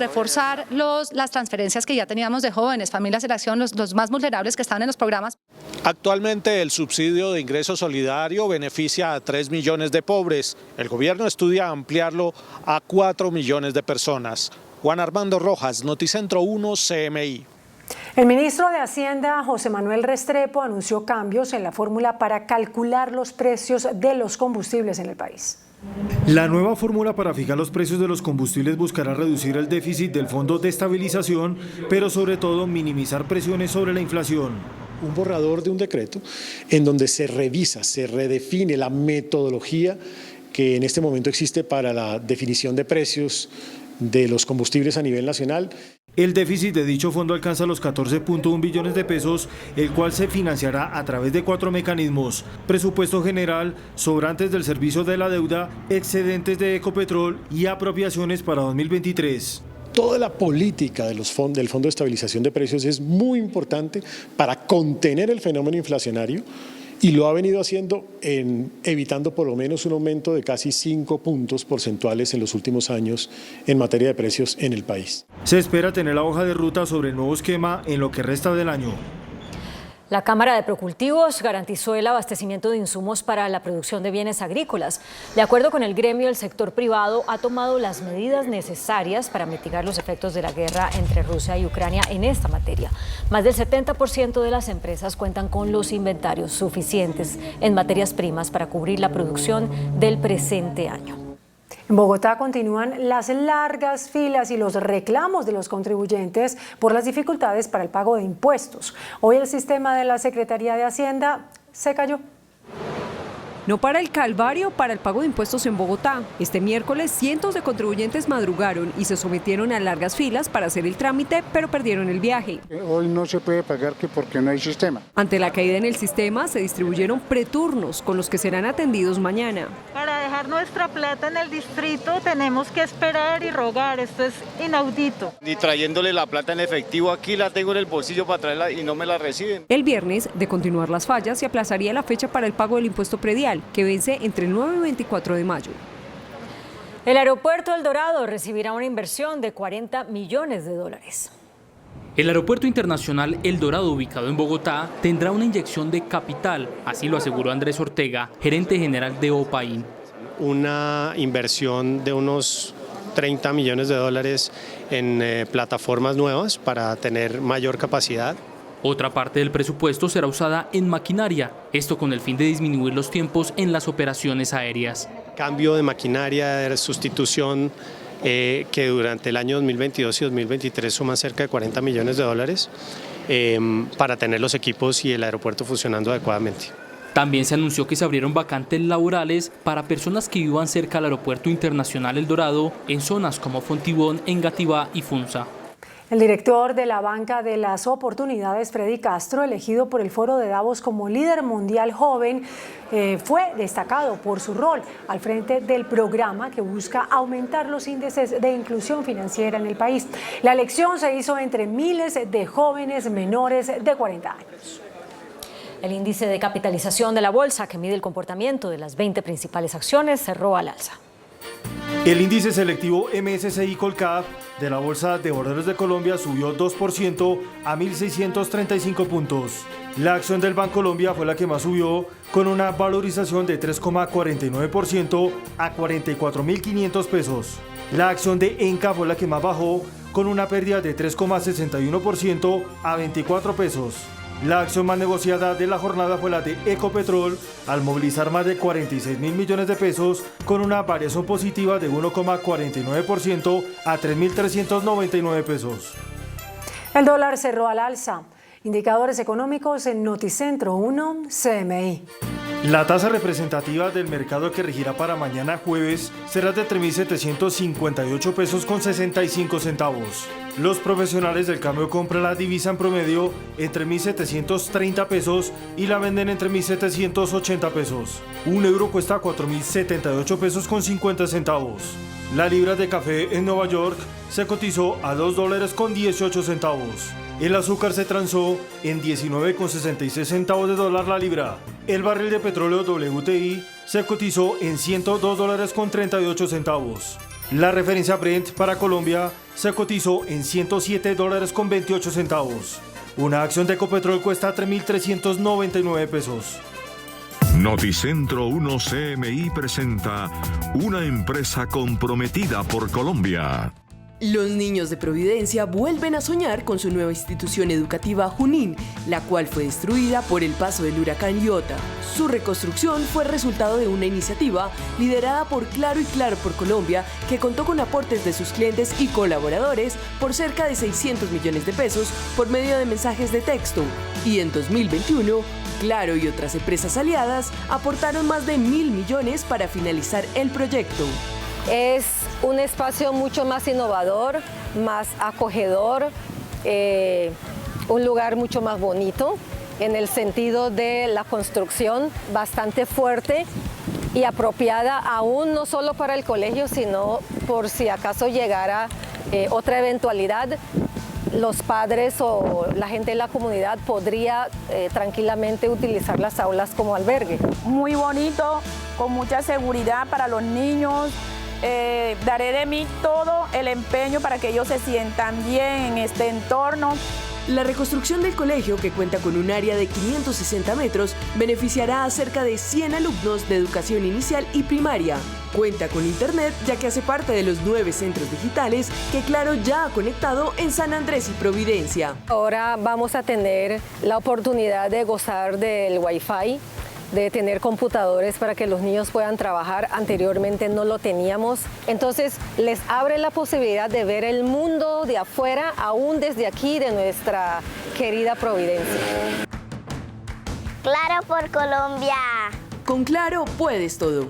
Reforzar las transferencias que ya teníamos de jóvenes, familias en acción, los más vulnerables que estaban en los programas. Actualmente el subsidio de ingreso solidario beneficia a 3 millones de pobres. El gobierno estudia ampliarlo a 4 millones de personas. Juan Armando Rojas, Noticentro 1, CMI. El ministro de Hacienda, José Manuel Restrepo, anunció cambios en la fórmula para calcular los precios de los combustibles en el país. La nueva fórmula para fijar los precios de los combustibles buscará reducir el déficit del Fondo de Estabilización, pero sobre todo minimizar presiones sobre la inflación. Un borrador de un decreto en donde se revisa, se redefine la metodología que en este momento existe para la definición de precios de los combustibles a nivel nacional. El déficit de dicho fondo alcanza los 14.1 billones de pesos, el cual se financiará a través de 4 mecanismos: presupuesto general, sobrantes del servicio de la deuda, excedentes de Ecopetrol y apropiaciones para 2023. Toda la política del Fondo de Estabilización de Precios es muy importante para contener el fenómeno inflacionario Y lo ha venido haciendo evitando por lo menos un aumento de casi 5 puntos porcentuales en los últimos años en materia de precios en el país. Se espera tener la hoja de ruta sobre el nuevo esquema en lo que resta del año. La Cámara de Procultivos garantizó el abastecimiento de insumos para la producción de bienes agrícolas. De acuerdo con el gremio, el sector privado ha tomado las medidas necesarias para mitigar los efectos de la guerra entre Rusia y Ucrania en esta materia. Más del 70% de las empresas cuentan con los inventarios suficientes en materias primas para cubrir la producción del presente año. En Bogotá continúan las largas filas y los reclamos de los contribuyentes por las dificultades para el pago de impuestos. Hoy el sistema de la Secretaría de Hacienda se cayó. No para el calvario para el pago de impuestos en Bogotá. Este miércoles cientos de contribuyentes madrugaron y se sometieron a largas filas para hacer el trámite, pero perdieron el viaje. Hoy no se puede pagar porque no hay sistema. Ante la caída en el sistema se distribuyeron preturnos con los que serán atendidos mañana. Para dejar nuestra plata en el distrito tenemos que esperar y rogar, esto es inaudito. Ni trayéndole la plata en efectivo, aquí la tengo en el bolsillo para traerla y no me la reciben. El viernes, de continuar las fallas, se aplazaría la fecha para el pago del impuesto predial, que vence entre el 9 y 24 de mayo. El aeropuerto El Dorado recibirá una inversión de $40 millones. El Aeropuerto Internacional El Dorado, ubicado en Bogotá, tendrá una inyección de capital, así lo aseguró Andrés Ortega, gerente general de OPAIN. Una inversión de unos $30 millones en plataformas nuevas para tener mayor capacidad. Otra parte del presupuesto será usada en maquinaria, esto con el fin de disminuir los tiempos en las operaciones aéreas. Cambio de maquinaria, de sustitución, que durante el año 2022 y 2023 suman cerca de $40 millones para tener los equipos y el aeropuerto funcionando adecuadamente. También se anunció que se abrieron vacantes laborales para personas que vivan cerca del Aeropuerto Internacional El Dorado, en zonas como Fontibón, Engativá y Funza. El director de la Banca de las Oportunidades, Freddy Castro, elegido por el Foro de Davos como líder mundial joven, fue destacado por su rol al frente del programa que busca aumentar los índices de inclusión financiera en el país. La elección se hizo entre miles de jóvenes menores de 40 años. El índice de capitalización de la bolsa, que mide el comportamiento de las 20 principales acciones, cerró al alza. El índice selectivo MSCI Colcap de la Bolsa de Valores de Colombia subió 2% a 1.635 puntos. La acción del Bancolombia fue la que más subió, con una valorización de 3,49% a 44.500 pesos. La acción de Enca fue la que más bajó, con una pérdida de 3,61% a 24 pesos. La acción más negociada de la jornada fue la de Ecopetrol, al movilizar más de 46.000 millones de pesos, con una variación positiva de 1,49% a 3.399 pesos. El dólar cerró al alza. Indicadores económicos en Noticentro 1 CMI. La tasa representativa del mercado que regirá para mañana jueves será de 3.758 pesos con 65 centavos. Los profesionales del cambio compran la divisa en promedio entre 1.730 pesos y la venden entre 1.780 pesos. Un euro cuesta 4.078 pesos con 50 centavos. La libra de café en Nueva York se cotizó a $2 con 18 centavos. El azúcar se transó en 19,66 centavos de dólar la libra. El barril de petróleo WTI se cotizó en $102 con 38 centavos. La referencia Brent para Colombia se cotizó en $107 con 28 centavos. Una acción de Ecopetrol cuesta 3.399 pesos. Noticentro 1 CMI presenta una empresa comprometida por Colombia. Los niños de Providencia vuelven a soñar con su nueva institución educativa Junín, la cual fue destruida por el paso del huracán Iota. Su reconstrucción fue resultado de una iniciativa liderada por Claro y Claro por Colombia, que contó con aportes de sus clientes y colaboradores por cerca de 600 millones de pesos por medio de mensajes de texto. Y en 2021, Claro y otras empresas aliadas aportaron más de 1.000 millones para finalizar el proyecto. Es un espacio mucho más innovador, más acogedor, un lugar mucho más bonito en el sentido de la construcción bastante fuerte y apropiada aún no solo para el colegio, sino por si acaso llegara otra eventualidad, los padres o la gente de la comunidad podría tranquilamente utilizar las aulas como albergue. Muy bonito, con mucha seguridad para los niños. Daré de mí todo el empeño para que ellos se sientan bien en este entorno. La reconstrucción del colegio, que cuenta con un área de 560 metros, beneficiará a cerca de 100 alumnos de educación inicial y primaria. Cuenta con internet, ya que hace parte de los 9 centros digitales que Claro ya ha conectado en San Andrés y Providencia. Ahora vamos a tener la oportunidad de gozar del Wi-Fi, de tener computadores para que los niños puedan trabajar. Anteriormente no lo teníamos. Entonces les abre la posibilidad de ver el mundo de afuera, aún desde aquí, de nuestra querida Providencia. Claro por Colombia. Con Claro puedes todo.